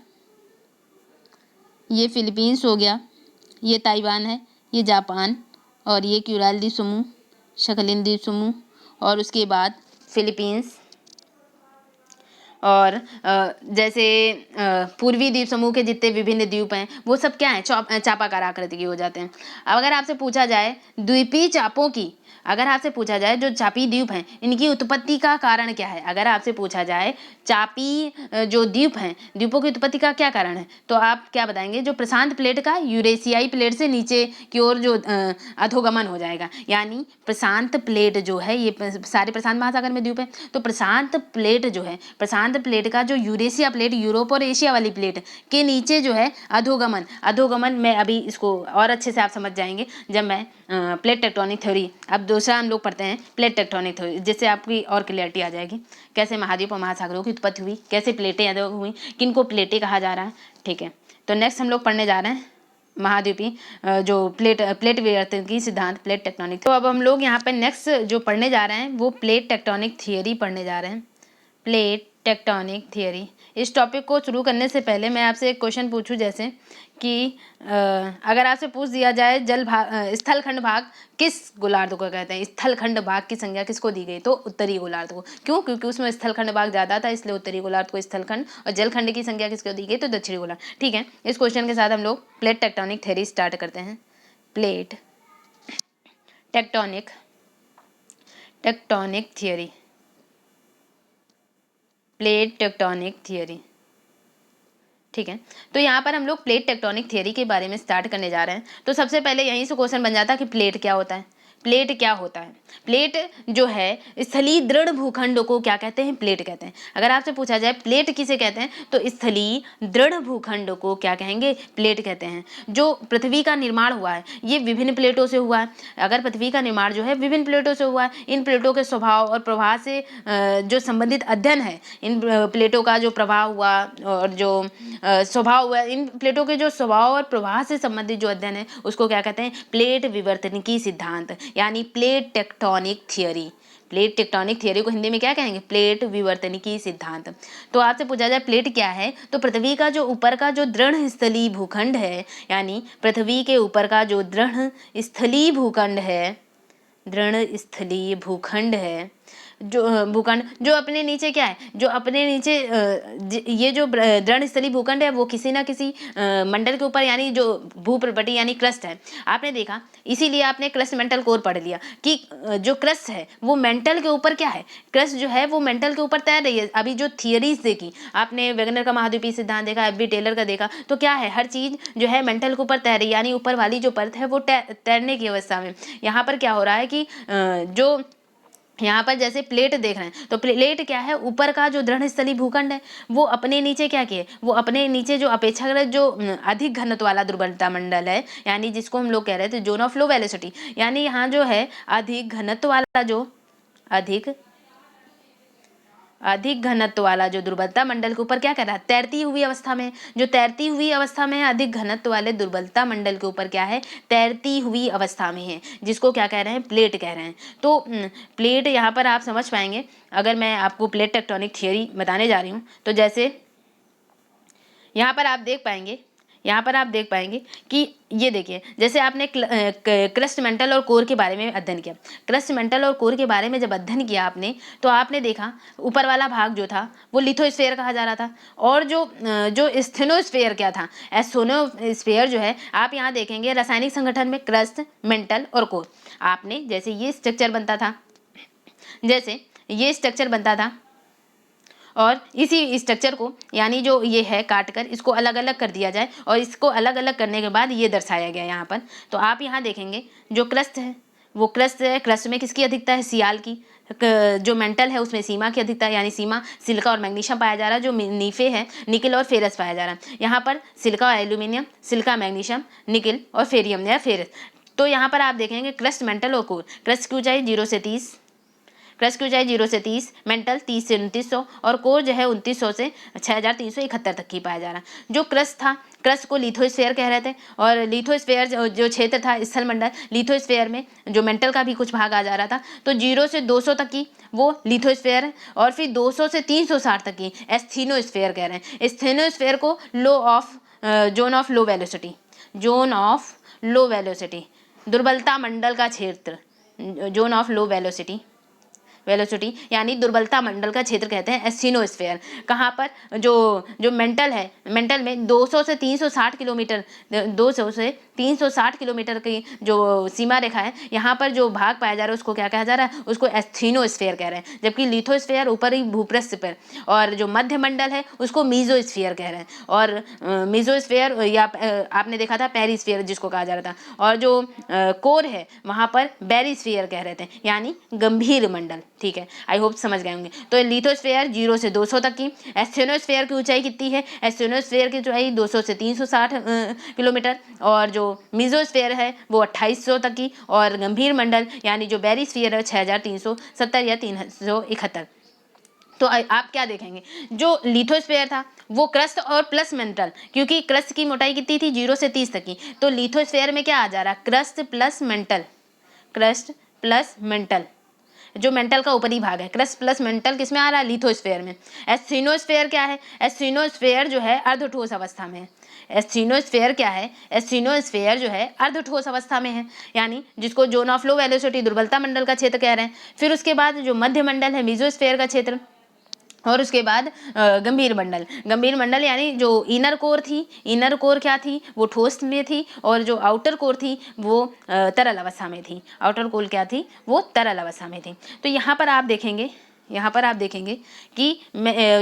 ये फिलीपींस हो गया, ये ताइवान है, ये जापान, और ये क्यूराइल द्वीप समूह, सखलिन द्वीप समूह, और उसके बाद फिलीपींस। और जैसे पूर्वी द्वीप समूह के जितने विभिन्न द्वीप हैं वो सब क्या हैं, चापाकार आकृति के हो जाते हैं। अब अगर आपसे पूछा जाए द्वीपीय चापों की, अगर आपसे पूछा जाए जो चापी द्वीप हैं इनकी उत्पत्ति का कारण क्या है, अगर आपसे पूछा जाए चापी जो द्वीप हैं, द्वीपों की उत्पत्ति का क्या कारण है, तो आप क्या बताएंगे, जो प्रशांत प्लेट का यूरेशियाई प्लेट से नीचे की ओर जो अधोगमन हो जाएगा, यानी प्रशांत प्लेट जो है, ये सारे प्रशांत महासागर में द्वीप है, तो प्रशांत प्लेट जो है, प्रशांत प्लेट का जो यूरेशिया प्लेट, यूरोप और एशिया वाली प्लेट के नीचे जो है अधोगमन में, अभी इसको और अच्छे से आप समझ जाएंगे जब मैं प्लेट टेक्टोनिक थ्योरी, अब दूसरा हम लोग पढ़ते हैं प्लेट टेक्टोनिक थ्योरी, जिससे आपकी और क्लियरिटी आ जाएगी, कैसे महाद्वीप और महासागरों की उत्पत्ति हुई, कैसे प्लेटें अलग हुई, किनको प्लेटें कहा जा रहा है। ठीक है, तो नेक्स्ट हम लोग पढ़ने जा रहे हैं महाद्वीपी जो प्लेट विवर्तन की सिद्धांत, प्लेट टेक्टोनिक। तो अब हम लोग यहाँ पे नेक्स्ट जो पढ़ने जा रहे हैं वो प्लेट टेक्टोनिक थियरी पढ़ने जा रहे हैं, प्लेट टेक्टोनिक थियरी। इस टॉपिक को शुरू करने से पहले मैं आपसे एक क्वेश्चन पूछूं, जैसे कि अगर आपसे पूछ दिया जाए स्थलखंड भाग किस गोलार्ध को कहते हैं, स्थलखंड भाग की संज्ञा किसको दी गई, तो उत्तरी गोलार्ध को। क्यों, क्योंकि उसमें स्थलखंड भाग ज़्यादा था, इसलिए उत्तरी गोलार्ध को स्थलखंड, और जलखंड की संज्ञा किसको दी गई, तो दक्षिणी गोलार्ध। ठीक है, इस क्वेश्चन के साथ हम लोग प्लेट टेक्टोनिक थियरी स्टार्ट करते हैं। Plate tectonic theory, plate tectonic theory. ठीक है, तो यहाँ पर हम लोग प्लेट टेक्टोनिक थियरी के बारे में स्टार्ट करने जा रहे हैं। तो सबसे पहले यहीं से क्वेश्चन बन जाता है कि प्लेट क्या होता है। प्लेट क्या होता है, प्लेट जो है स्थलीय दृढ़ भूखंड को क्या कहते हैं, प्लेट कहते हैं। अगर आपसे पूछा जाए प्लेट किसे कहते हैं, तो स्थलीय दृढ़ भूखंड को क्या कहेंगे, प्लेट कहते हैं। जो पृथ्वी का निर्माण हुआ है ये विभिन्न प्लेटों से हुआ है। अगर पृथ्वी का निर्माण जो है विभिन्न प्लेटों से हुआ है, इन प्लेटों के स्वभाव और प्रवाह से जो संबंधित अध्ययन है, इन प्लेटों का जो प्रभाव हुआ और जो स्वभाव हुआ, इन प्लेटों के जो स्वभाव और प्रवाह से संबंधित जो अध्ययन है उसको क्या कहते हैं, प्लेट विवर्तनिकी सिद्धांत, यानी plate tectonic theory. Plate tectonic theory को हिंदी में क्या कहेंगे, प्लेट विवर्तनिकी सिद्धांत। तो आपसे पूछा जाए प्लेट क्या है, तो पृथ्वी का जो ऊपर का जो दृढ़ स्थलीय भूखंड है, यानी पृथ्वी के ऊपर का जो दृढ़ स्थलीय भूखंड है, दृढ़ स्थलीय भूखंड है, जो भूखंड जो अपने नीचे क्या है, जो अपने नीचे ये जो दृढ़ स्थलीय भूखंड है वो किसी ना किसी मंडल के ऊपर, यानी जो भूप्रपटी यानी क्रस्ट है, आपने देखा, इसीलिए आपने क्रस्ट मेंटल कोर पढ़ लिया कि जो क्रस्ट है वो मेंटल के ऊपर क्या है, क्रस्ट जो है वो मेंटल के ऊपर तैर रही है। अभी जो थियरीज देखी आपने, वेगनर का महाद्वीपीय सिद्धांत देखा, एफ बी टेलर का देखा, तो क्या है, हर चीज जो है मेंटल के ऊपर तैर रही है, यानी ऊपर वाली जो परत है वो तैरने की अवस्था में। यहाँ पर क्या हो रहा है कि जो यहाँ पर जैसे प्लेट देख रहे हैं, तो प्लेट क्या है, ऊपर का जो दृढ़ स्थलीय भूखंड है वो अपने नीचे क्या किए, वो अपने नीचे जो अपेक्षाकृत जो अधिक घनत्व वाला दुर्बलता मंडल है, यानी जिसको हम लोग कह रहे थे जोन ऑफ लो वेलोसिटी, यानी यहाँ जो है अधिक घनत्व वाला जो अधिक अधिक घनत्व वाला जो दुर्बलता मंडल के ऊपर क्या कर रहा है, तैरती हुई अवस्था में, जो तैरती हुई अवस्था में है, अधिक घनत्व वाले दुर्बलता मंडल के ऊपर क्या है, तैरती हुई अवस्था में है, जिसको क्या कह रहे हैं, प्लेट कह रहे हैं। तो प्लेट यहाँ पर आप समझ पाएंगे, अगर मैं आपको प्लेट टेक्टोनिक थियरी बताने जा रही हूँ, तो जैसे यहाँ पर आप देख पाएंगे, यहाँ पर आप देख पाएंगे कि ये देखिए, जैसे आपने क्रस्ट मेंटल और कोर के बारे में अध्ययन किया, क्रस्ट मेंटल और कोर के बारे में जब अध्ययन किया आपने, तो आपने देखा ऊपर वाला भाग जो था वो लिथोस्फेयर कहा जा रहा था, और जो स्टेनोस्फेयर क्या था, एस्टेनोस्फेयर जो है, आप यहाँ देखेंगे रासायनिक संगठन में क्रस्ट, मेंटल और कोर, आपने जैसे ये स्ट्रक्चर बनता था, जैसे ये स्ट्रक्चर बनता था, और इसी स्ट्रक्चर को यानी जो ये है काट कर इसको अलग अलग कर दिया जाए, और इसको अलग अलग करने के बाद ये दर्शाया गया यहाँ पर। तो आप यहाँ देखेंगे जो क्रस्ट है वो क्रस्ट है, क्रस्ट में किसकी अधिकता है, सियाल की, जो मेंटल है उसमें सीमा की अधिकता है, यानी सीमा सिलिका और मैग्नीशियम पाया जा रहा है, जो नीफे है निकिल और फेरस पाया जा रहा है, यहाँ पर सिलिका और एल्यूमिनियम, सिलिका मैग्नीशियम, निकिल और फेरियम या फेरस। तो यहाँ पर आप देखेंगे क्रस्ट, मेंटल और कोर, क्रस्ट की ऊंचाई 0 से 30, क्रस्ट की ऊंचाई 0 से 30, मेंटल 30 से 2900, और कोर जो है 2900 से 6371 तक की पाया जा रहा है। जो क्रस्ट था, क्रस्ट को लिथोस्फेयर कह रहे थे, और लिथोस्फेयर जो क्षेत्र था स्थल मंडल, लिथोस्फेयर में जो मेंटल का भी कुछ भाग आ जा रहा था, तो 0 से 200 तक की वो लिथोस्फेयर है, और फिर 200 से 360 तक की एस्थेनोस्फेयर कह रहे हैं। एस्थेनोस्फेयर को zone of low velocity, zone of low velocity, दुर्बलता मंडल का क्षेत्र, जोन ऑफ लो वेलोसिटी यानी दुर्बलता मंडल का क्षेत्र कहते हैं एस्टेनोस्फेयर। कहाँ पर, जो मेंटल है, मेंटल में 200 से 360 किलोमीटर, 200 से 360 किलोमीटर की जो सीमा रेखा है, यहाँ पर जो भाग पाया जा रहा है उसको क्या कहा जा रहा है, उसको एस्थेनोस्फेयर कह रहे हैं, जबकि लिथोस्फेयर ऊपरी भूपृष्ठ पर, और जो मध्य मंडल है उसको मीजोस्फीयर कह रहे हैं, और मीजोस्फीयर या आपने देखा था पेरिस्फीयर जिसको कहा जा रहा था, और जो कोर है वहाँ पर बेरिस्फीयर कह रहे थे, यानी गंभीर मंडल। ठीक है, आई होप समझ गए होंगे। तो लिथोस्फेयर 0 से 200 तक की, एस्थेनोस्फेयर की ऊंचाई कितनी है, एस्थेनोस्फेयर की ऊंचाई 200 से 360 किलोमीटर, और जो मीजोस्फेयर है वो 2800 तक की, और गंभीर मंडल यानी जो बेरिस्फीयर है 6370 या 371। तो आप क्या देखेंगे, जो लिथोस्फेयर था वो क्रस्ट और प्लस मेंटल, क्योंकि क्रस्ट की मोटाई कितनी थी 0 से 30 तक की, तो लिथोस्फेयर में क्या आ जा रहा, crust plus mental, crust plus mental, जो मेंटल का ऊपरी भाग है, क्रस्ट प्लस मेंटल किस में आ रहा है, लिथोस्फेयर में। एस्थेनोस्फेयर क्या है, एस्थेनोस्फेयर जो है अर्ध ठोस अवस्था में है। एस्थेनोस्फेयर क्या है, एस्थेनोस्फेयर जो है अर्ध ठोस अवस्था में है, यानी जिसको जोन ऑफ लो वेलोसिटी, दुर्बलता मंडल का क्षेत्र कह रहे हैं। फिर उसके बाद जो मध्य मंडल है, मीजोस्फेयर का क्षेत्र, और उसके बाद गंभीर मंडल, गंभीर मंडल यानी जो इनर कोर थी, इनर कोर क्या थी, वो ठोस में थी, और जो आउटर कोर थी वो तरल अवस्था में थी, आउटर कोर क्या थी, वो तरल अवस्था में थी। तो यहाँ पर आप देखेंगे, यहाँ पर आप देखेंगे कि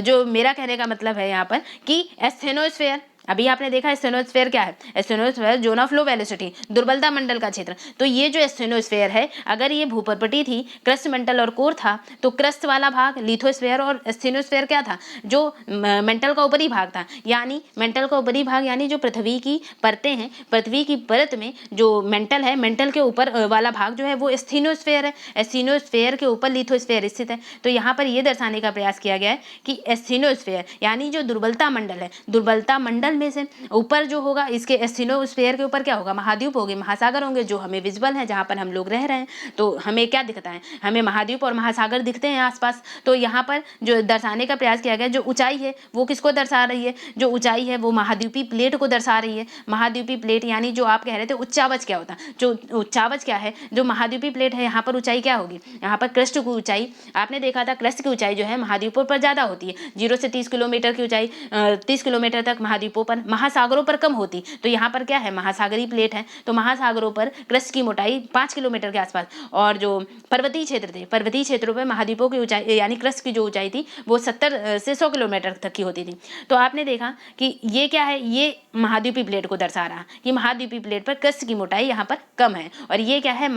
जो मेरा कहने का मतलब है यहाँ पर कि एस्थेनोस्फेयर, अभी आपने देखा एस्थेनोस्फेयर क्या है, asthenosphere zone of low velocity, दुर्बलता मंडल का क्षेत्र। तो ये जो एस्थेनोस्फेयर है, अगर ये भूपर्पटी थी, क्रस्ट, मेंटल और कोर था, तो क्रस्ट वाला भाग लिथोस्फेयर, और एस्थेनोस्फेयर क्या था, जो मेंटल का ऊपरी भाग था, यानी मेंटल का ऊपरी भाग यानी जो पृथ्वी की परतें हैं, पृथ्वी की परत में जो मेंटल है, मेंटल के ऊपर वाला भाग जो है वो एस्थेनोस्फेयर है, एस्थेनोस्फेयर के ऊपर लिथोस्फेयर स्थित है। तो यहाँ पर ये दर्शाने का प्रयास किया गया है कि एस्थेनोस्फेयर यानी जो दुर्बलता मंडल है, दुर्बलता मंडल में से ऊपर जो होगा, इसके एस्थेनोस्फेयर के ऊपर क्या होगा, महाद्वीप होंगे, महासागर होंगे, जो हमें विजिबल है, जहाँ पर हम लोग रह रहे हैं। तो हमें क्या दिखता है, हमें महाद्वीप और महासागर दिखते हैं आसपास। तो यहाँ पर जो दर्शाने का प्रयास किया गया, जो ऊंचाई है वो किसको दर्शा रही है, जो ऊंचाई है वो महाद्वीपीय प्लेट को दर्शा रही है। महाद्वीपीय प्लेट यानी जो आप कह रहे थे उच्चावच क्या होता है, जो उच्चावच क्या है, जो महाद्वीपीय प्लेट है, यहाँ पर ऊंचाई क्या होगी, यहाँ पर क्रस्ट की ऊंचाई, आपने देखा था क्रस्ट की ऊंचाई जो है महाद्वीपों पर ज्यादा होती है, 0 से 30 किलोमीटर की ऊंचाई, 30 किलोमीटर तक महाद्वीपों पर, महासागरों पर कम होती। तो यहाँ पर क्या है, महासागरीय प्लेट है, तो महासागरों पर क्रस्ट की मोटाई 5 किलोमीटर के आसपास, और जो पर्वतीय क्षेत्र थे, पर्वतीय क्षेत्रों पर महाद्वीपों की ऊंचाई यानी क्रस्ट की जो ऊंचाई थी वो 70 से 100 किलोमीटर तक की होती थी। तो आपने देखा कि ये क्या है, ये महाद्वीपीय प्लेट को दर्शा रहा कि महाद्वीपीय प्लेट पर क्रस्ट की मोटाई यहाँ पर कम है, और ये क्या है,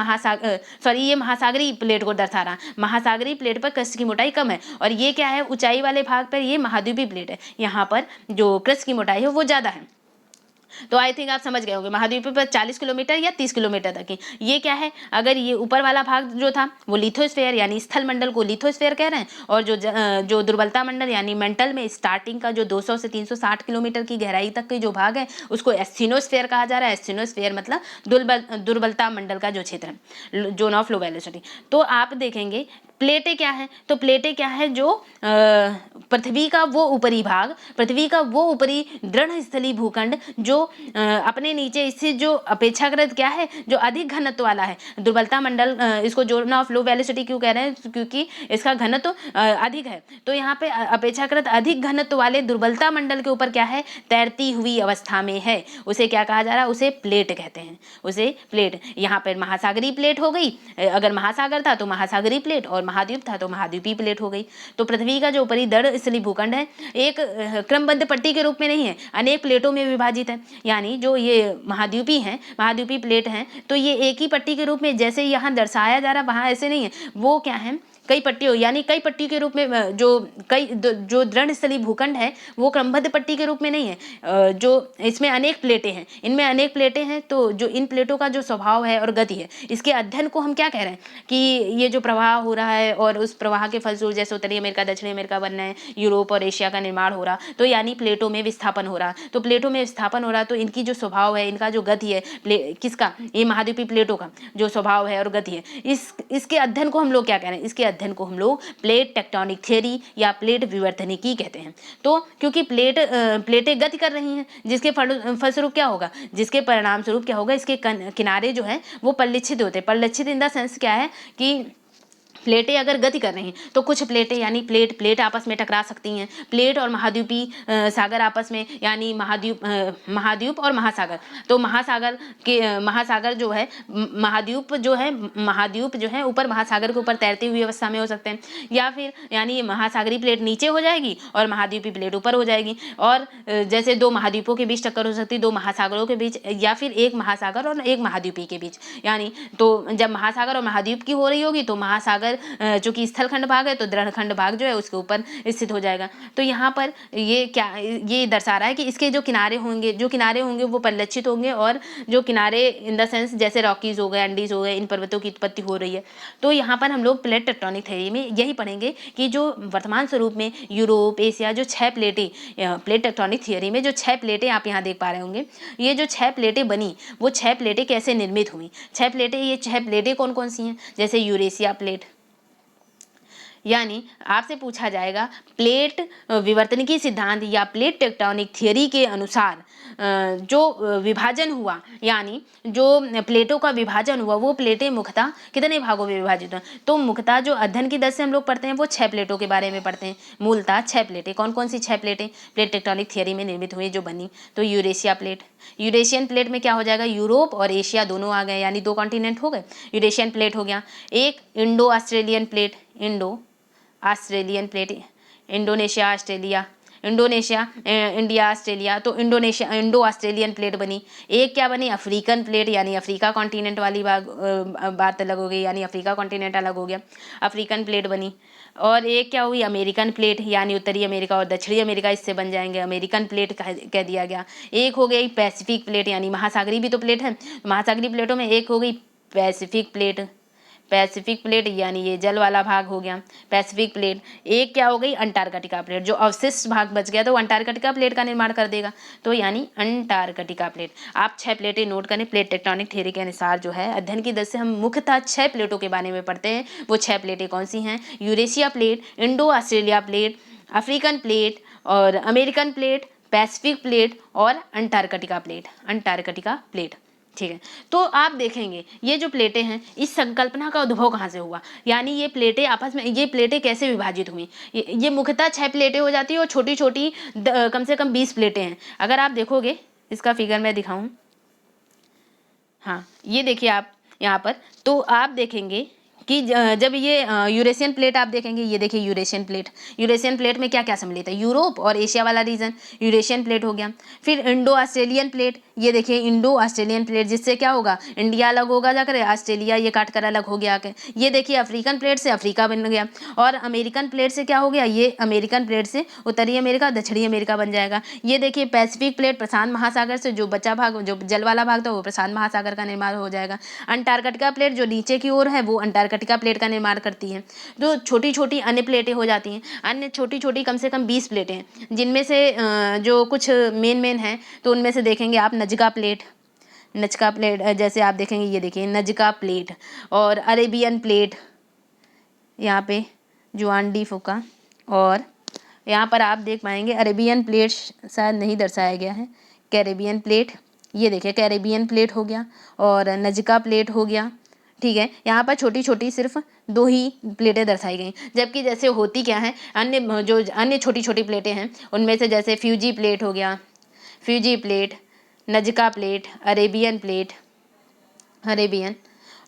ये महासागरीय प्लेट को दर्शा रहा, महासागरीय प्लेट पर क्रस्ट की मोटाई कम है, और ये क्या है, ऊंचाई वाले भाग पर ये महाद्वीपीय प्लेट है, यहाँ पर जो क्रस्ट की मोटाई है वो ज़्यादा है। तो आई थिंक आप समझ गए होंगे, महाद्वीपीय परत 40 किलोमीटर या 30 किलोमीटर तक की। ये क्या है, अगर ये ऊपर वाला भाग जो था वो लिथोस्फीयर यानी स्थल मंडल को लिथोस्फीयर कह रहे हैं, और जो दुर्बलता मंडल यानी मेंटल में स्टार्टिंग का जो 200 से 360 किलोमीटर की गहराई तक के जो भाग है उसको एस्थिनोस्फीयर कहा जा रहा है। एस्थिनोस्फीयर मतलब दुर्बलता मंडल का जो क्षेत्र है, जोन ऑफ लो वेलोसिटी। तो आप देखेंगे प्लेटें क्या है, तो प्लेटें क्या है, जो पृथ्वी का वो ऊपरी भाग, पृथ्वी का वो ऊपरी दृढ़ स्थलीय भूखंड जो अपने नीचे स्थित जो अपेक्षाकृत क्या है, जो अधिक घनत्व वाला है। दुर्बलता मंडल, इसको जोन ऑफ लो वेलोसिटी क्यों कह रहे हैं, क्योंकि इसका घनत्व अधिक है। तो यहाँ पे अपेक्षाकृत अधिक घनत्व वाले दुर्बलता मंडल के ऊपर क्या है, तैरती हुई अवस्था में है, उसे क्या कहा जा रहा है, उसे प्लेट कहते हैं, उसे प्लेट। यहाँ पर महासागरीय प्लेट हो गई, अगर महासागर था तो महासागरीय प्लेट, और महाद्वीप था तो महाद्वीपीय प्लेट हो गई। तो पृथ्वी का जो ऊपरी दृढ़ स्थलीय भूखंड है एक क्रमबद्ध पट्टी के रूप में नहीं है, अनेक प्लेटों में विभाजित है। यानी जो ये महाद्वीपीय हैं, महाद्वीपीय प्लेट हैं, तो ये एक ही पट्टी के रूप में जैसे यहाँ दर्शाया जा रहा, वहाँ ऐसे नहीं है, वो क्या है, कई पट्टियों यानी कई पट्टी के रूप में, जो दृढ़ स्थलीय भूखंड है वो क्रमबद्ध पट्टी के रूप में नहीं है, जो इसमें अनेक प्लेटें हैं, इनमें अनेक प्लेटें हैं। तो जो इन प्लेटों का जो स्वभाव है और गति है, इसके अध्ययन को हम क्या कह रहे हैं कि ये जो प्रवाह हो रहा है और उस प्रवाह के फलस्वरूप जैसे उत्तरी अमेरिका दक्षिणी अमेरिका बन रहे हैं, यूरोप और एशिया का निर्माण हो रहा, तो यानी प्लेटों में विस्थापन हो रहा। तो प्लेटों में विस्थापन हो रहा तो इनकी जो स्वभाव है, इनका जो गति है, किसका, ये महाद्वीपीय प्लेटों का जो स्वभाव है और गति है, इसके अध्ययन को हम लोग क्या कह रहे हैं, इसके अध्ययन को हम लोग प्लेट टेक्टोनिक थ्योरी या प्लेट विवर्तनिकी कहते हैं। तो क्योंकि प्लेटें गति कर रही हैं, जिसके फलस्वरूप क्या होगा, जिसके परिणाम स्वरूप क्या होगा, इसके किनारे जो है वो परिलक्षित होते हैं। परिलक्षित इन द सेंस क्या है कि प्लेटें अगर गति कर रही हैं तो कुछ प्लेटें यानी प्लेट आपस में टकरा सकती हैं। प्लेट और महाद्वीपीय सागर आपस में, यानी महाद्वीप और महासागर, तो महासागर जो है, महाद्वीप जो है ऊपर महासागर के ऊपर तैरती हुई अवस्था में हो सकते हैं, या फिर यानी महासागरीय प्लेट नीचे हो जाएगी और महाद्वीपीय प्लेट ऊपर हो जाएगी, और जैसे दो महाद्वीपों के बीच टक्कर हो सकती है, दो महासागरों के बीच, या फिर एक महासागर और एक महाद्वीपीय के बीच। यानी तो जब महासागर और महाद्वीप की हो रही होगी तो महासागर चूंकि स्थलखंड भाग है तो दृढ़खंड भाग जो है उसके ऊपर स्थित हो जाएगा। तो यहाँ पर ये दर्शा रहा है कि इसके जो किनारे होंगे वो परिलक्षित होंगे, और जो किनारे इन द सेंस जैसे रॉकीज हो गए, एंडीज हो गए, इन पर्वतों की उत्पत्ति हो रही है। तो यहाँ पर हम लोग प्लेट टेक्टोनिक थ्योरी में यही पढ़ेंगे कि जो वर्तमान स्वरूप में यूरोप, एशिया, जो 6 प्लेटें, प्लेट टेक्टोनिक थ्योरी में जो 6 प्लेटें आप यहाँ देख पा रहे होंगे, ये जो 6 प्लेटें बनी वो 6 प्लेटें कैसे निर्मित हुई। 6 प्लेटें कौन कौन सी हैं, जैसे यूरेशिया प्लेट, यानी आपसे पूछा जाएगा प्लेट विवर्तनिकी सिद्धांत या प्लेट टेक्टोनिक थ्योरी के अनुसार जो विभाजन हुआ, यानी जो प्लेटों का विभाजन हुआ, वो प्लेटें मुख्यतः कितने भागों में विभाजित हुआ। तो मुख्यतः जो अध्ययन की दर से हम लोग पढ़ते हैं वो 6 प्लेटों के बारे में पढ़ते हैं। मूलतः 6 प्लेटें, कौन कौन सी 6 प्लेटें प्लेट टेक्टोनिक थ्योरी में निर्मित हुई जो बनी। तो यूरेशिया प्लेट, यूरेशियन प्लेट में क्या हो जाएगा, यूरोप और एशिया दोनों आ गए, यानी 2 कॉन्टिनेंट हो गए। यूरेशियन प्लेट हो गया। एक Indo Australian plate, Indonesia Australia, India Australia, तो इंडो ऑस्ट्रेलियन प्लेट बनी। एक क्या बनी, अफ्रीकन प्लेट, यानी अफ्रीका कॉन्टिनेंट वाली बात अलग हो गई, यानी अफ्रीका कॉन्टिनेंट अलग हो गया, अफ्रीकन प्लेट बनी। और एक क्या हुई, अमेरिकन प्लेट, यानी उत्तरी अमेरिका और दक्षिणी अमेरिका इससे बन जाएंगे, अमेरिकन प्लेट कह दिया गया। एक हो गई पैसिफिक प्लेट, यानी महासागरीय भी तो प्लेट है, महासागरीय प्लेटों में एक हो गई पैसिफिक प्लेट, यानी ये जल वाला भाग हो गया पैसिफिक प्लेट। एक क्या हो गई, अंटार्कटिका प्लेट, जो अवशिष्ट भाग बच गया तो अंटार्कटिका प्लेट का निर्माण कर देगा, तो यानी अंटार्कटिका प्लेट। आप 6 प्लेटें नोट करें। प्लेट टेक्टोनिक थ्योरी के अनुसार जो है अध्ययन की दर से हम मुख्यतः 6 प्लेटों के बारे में पढ़ते हैं। वो 6 प्लेटें कौन सी हैं, Eurasia plate, Indo Australia plate, African plate और अमेरिकन प्लेट, पैसिफिक प्लेट और अंटार्कटिका प्लेट। ठीक है। तो आप देखेंगे ये जो प्लेटें हैं, इस संकल्पना का उद्भव कहाँ से हुआ, यानी ये प्लेटें कैसे विभाजित हुई। ये मुख्यतः 6 प्लेटें हो जाती है और छोटी छोटी कम से कम 20 प्लेटें हैं। अगर आप देखोगे, इसका फिगर मैं दिखाऊं, हाँ ये देखिए आप यहाँ पर, तो आप देखेंगे कि जब ये यूरेशियन प्लेट आप देखेंगे, ये देखिए यूरेशियन प्लेट, यूरेशियन प्लेट में क्या क्या सम्मिलित है, यूरोप और एशिया वाला रीजन यूरेशियन प्लेट हो गया। फिर इंडो ऑस्ट्रेलियन प्लेट, ये देखिए इंडो ऑस्ट्रेलियन प्लेट, जिससे क्या होगा, इंडिया अलग होगा जाकर, ऑस्ट्रेलिया ये काट कर अलग हो गया आके। ये देखिए अफ्रीकन प्लेट से अफ्रीका बन गया, और अमेरिकन प्लेट से क्या हो गया, ये अमेरिकन प्लेट से उत्तरी अमेरिका दक्षिणी अमेरिका बन जाएगा। ये देखिए पैसिफिक प्लेट, प्रशांत महासागर से जो बचा भाग, जो जल वाला भाग था, वो प्रशांत महासागर का निर्माण हो जाएगा। अंटार्कटिका प्लेट जो नीचे की ओर है, वो अंटार्कटिका प्लेट का निर्माण करती है। तो छोटी छोटी अन्य प्लेटें हो जाती हैं, अन्य छोटी छोटी कम से कम 20 प्लेटें हैं, जिनमें से जो कुछ मेन हैं, तो उनमें से देखेंगे आप नजका प्लेट, नजका प्लेट जैसे आप देखेंगे, ये देखिए नजका प्लेट, और अरेबियन प्लेट, यहाँ पे जुआन डी फुका, और यहाँ पर आप देख पाएंगे अरेबियन प्लेट शायद नहीं दर्शाया गया है, कैरेबियन प्लेट, ये देखिए कैरेबियन प्लेट हो गया, और नजका प्लेट हो गया। ठीक है, यहाँ पर छोटी छोटी सिर्फ 2 ही प्लेटें दर्शाई गई, जबकि जैसे होती क्या है, अन्य जो अन्य छोटी छोटी प्लेटें हैं उनमें से जैसे फ्यूजी प्लेट हो गया, Fiji plate, Nazca plate, Arabian plate, Arabian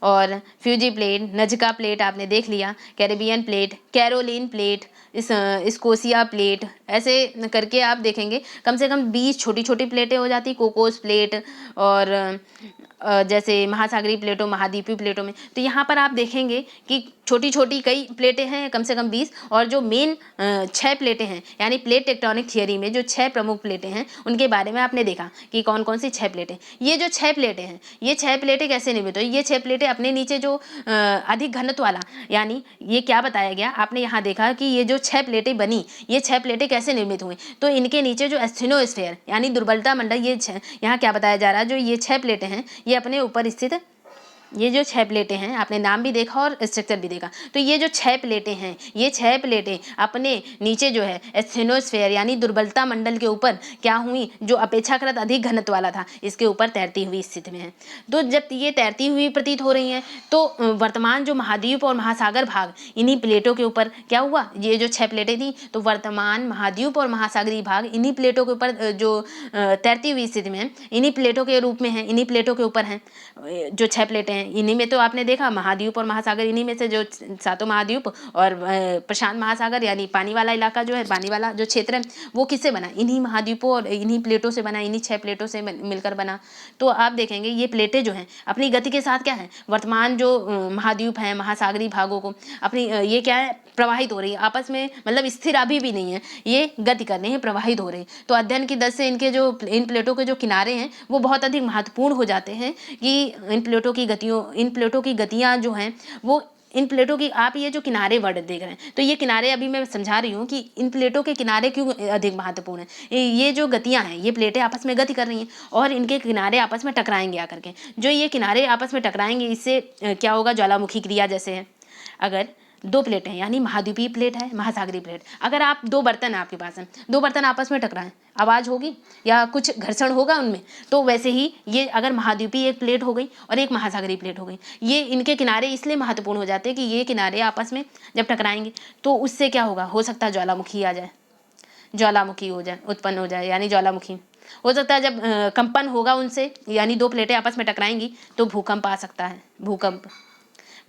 और फ्यूजी प्लेट, नजका प्लेट आपने देख लिया, Caribbean plate, Caroline plate, Scotia plate, ऐसे करके आप देखेंगे कम से कम 20 छोटी छोटी प्लेटें हो जाती, कोकोस प्लेट, और जैसे महासागरीय प्लेटों, महाद्वीपीय प्लेटों में। तो यहाँ पर आप देखेंगे कि छोटी छोटी कई प्लेटें हैं, कम से कम 20, और जो मेन 6 प्लेटें हैं, यानी प्लेट टेक्टोनिक थियरी में जो 6 प्रमुख प्लेटें हैं, उनके बारे में आपने देखा कि कौन कौन सी 6 प्लेटें। ये जो 6 प्लेटें हैं, ये 6 प्लेटें कैसे निर्मित हुई, ये 6 प्लेटें अपने नीचे जो अधिक घनत्व वाला, यानी ये क्या बताया गया, आपने यहाँ देखा कि ये जो 6 प्लेटें बनी, ये 6 प्लेटें कैसे निर्मित हुई, तो इनके नीचे जो एस्थेनोस्फीयर यानी दुर्बलता मंडल, ये यहाँ क्या बताया जा रहा है, जो ये 6 प्लेटें हैं, ये अपने ऊपर स्थित, ये जो 6 प्लेटें हैं, आपने नाम भी देखा और स्ट्रक्चर भी देखा, तो ये जो 6 प्लेटें हैं, ये 6 प्लेटें अपने नीचे जो है एस्थेनोस्फीयर यानी दुर्बलता मंडल के ऊपर क्या हुई, जो अपेक्षाकृत अधिक घनत्व वाला था, इसके ऊपर तैरती हुई स्थिति में है। तो जब ये तैरती हुई प्रतीत हो रही हैं, तो वर्तमान जो महाद्वीप और महासागर भाग, इन्हीं प्लेटों के ऊपर क्या हुआ, ये जो 6 प्लेटें थी, तो वर्तमान महाद्वीप और महासागरीय भाग इन्हीं प्लेटों के ऊपर जो तैरती हुई स्थिति में है, इन्हीं प्लेटों के रूप में है, इन्हीं प्लेटों के ऊपर हैं जो 6 प्लेटें हैं। इन्हीं में तो आपने देखा महाद्वीप और महासागर, इन्हीं में से जो 7 महाद्वीप और प्रशांत महासागर यानी पानी वाला इलाका जो है, पानी वाला जो क्षेत्र है, वो किससे बना, इन्हीं महाद्वीपों और इन्हीं प्लेटों से बना, इन्हीं 6 प्लेटों से मिलकर बना। तो आप देखेंगे ये प्लेटें जो हैं अपनी गति के साथ क्या है, वर्तमान जो महाद्वीप हैं, महासागरीय भागों को अपनी ये क्या है, प्रवाहित हो रही है आपस में, मतलब स्थिर अभी भी नहीं है, ये गति कर रही है, प्रवाहित हो रही है। तो अध्ययन की दृष्टि से इनके जो इन प्लेटों के जो किनारे हैं, वो बहुत अधिक महत्वपूर्ण हो जाते हैं कि इन प्लेटों की गतियाँ जो हैं, वो इन प्लेटों की, आप ये जो किनारे वर्ड देख रहे हैं, तो ये किनारे अभी मैं समझा रही हूँ कि इन प्लेटों के किनारे क्यों अधिक महत्वपूर्ण है। ये जो गतियाँ हैं, ये प्लेटें आपस में गति कर रही हैं और इनके किनारे आपस में टकराएंगे आकर के, जो ये किनारे आपस में टकराएंगे, इससे क्या होगा, ज्वालामुखी क्रिया जैसे है। अगर 2 प्लेट हैं, यानी महाद्वीपीय प्लेट है, महासागरीय प्लेट, अगर आप 2 बर्तन आपके पास हैं, 2 बर्तन आपस में टकराएं, आवाज़ होगी या कुछ घर्षण होगा उनमें। तो वैसे ही ये अगर महाद्वीपीय एक प्लेट हो गई और एक महासागरीय प्लेट हो गई, ये इनके किनारे इसलिए महत्वपूर्ण हो जाते हैं कि ये किनारे आपस में जब टकराएंगे तो उससे क्या होगा, हो सकता है ज्वालामुखी आ जाए, ज्वालामुखी हो जाए, उत्पन्न हो जाए, यानी ज्वालामुखी हो सकता है। जब कंपन होगा उनसे, यानी 2 प्लेटें आपस में टकराएंगी, तो भूकंप आ सकता है,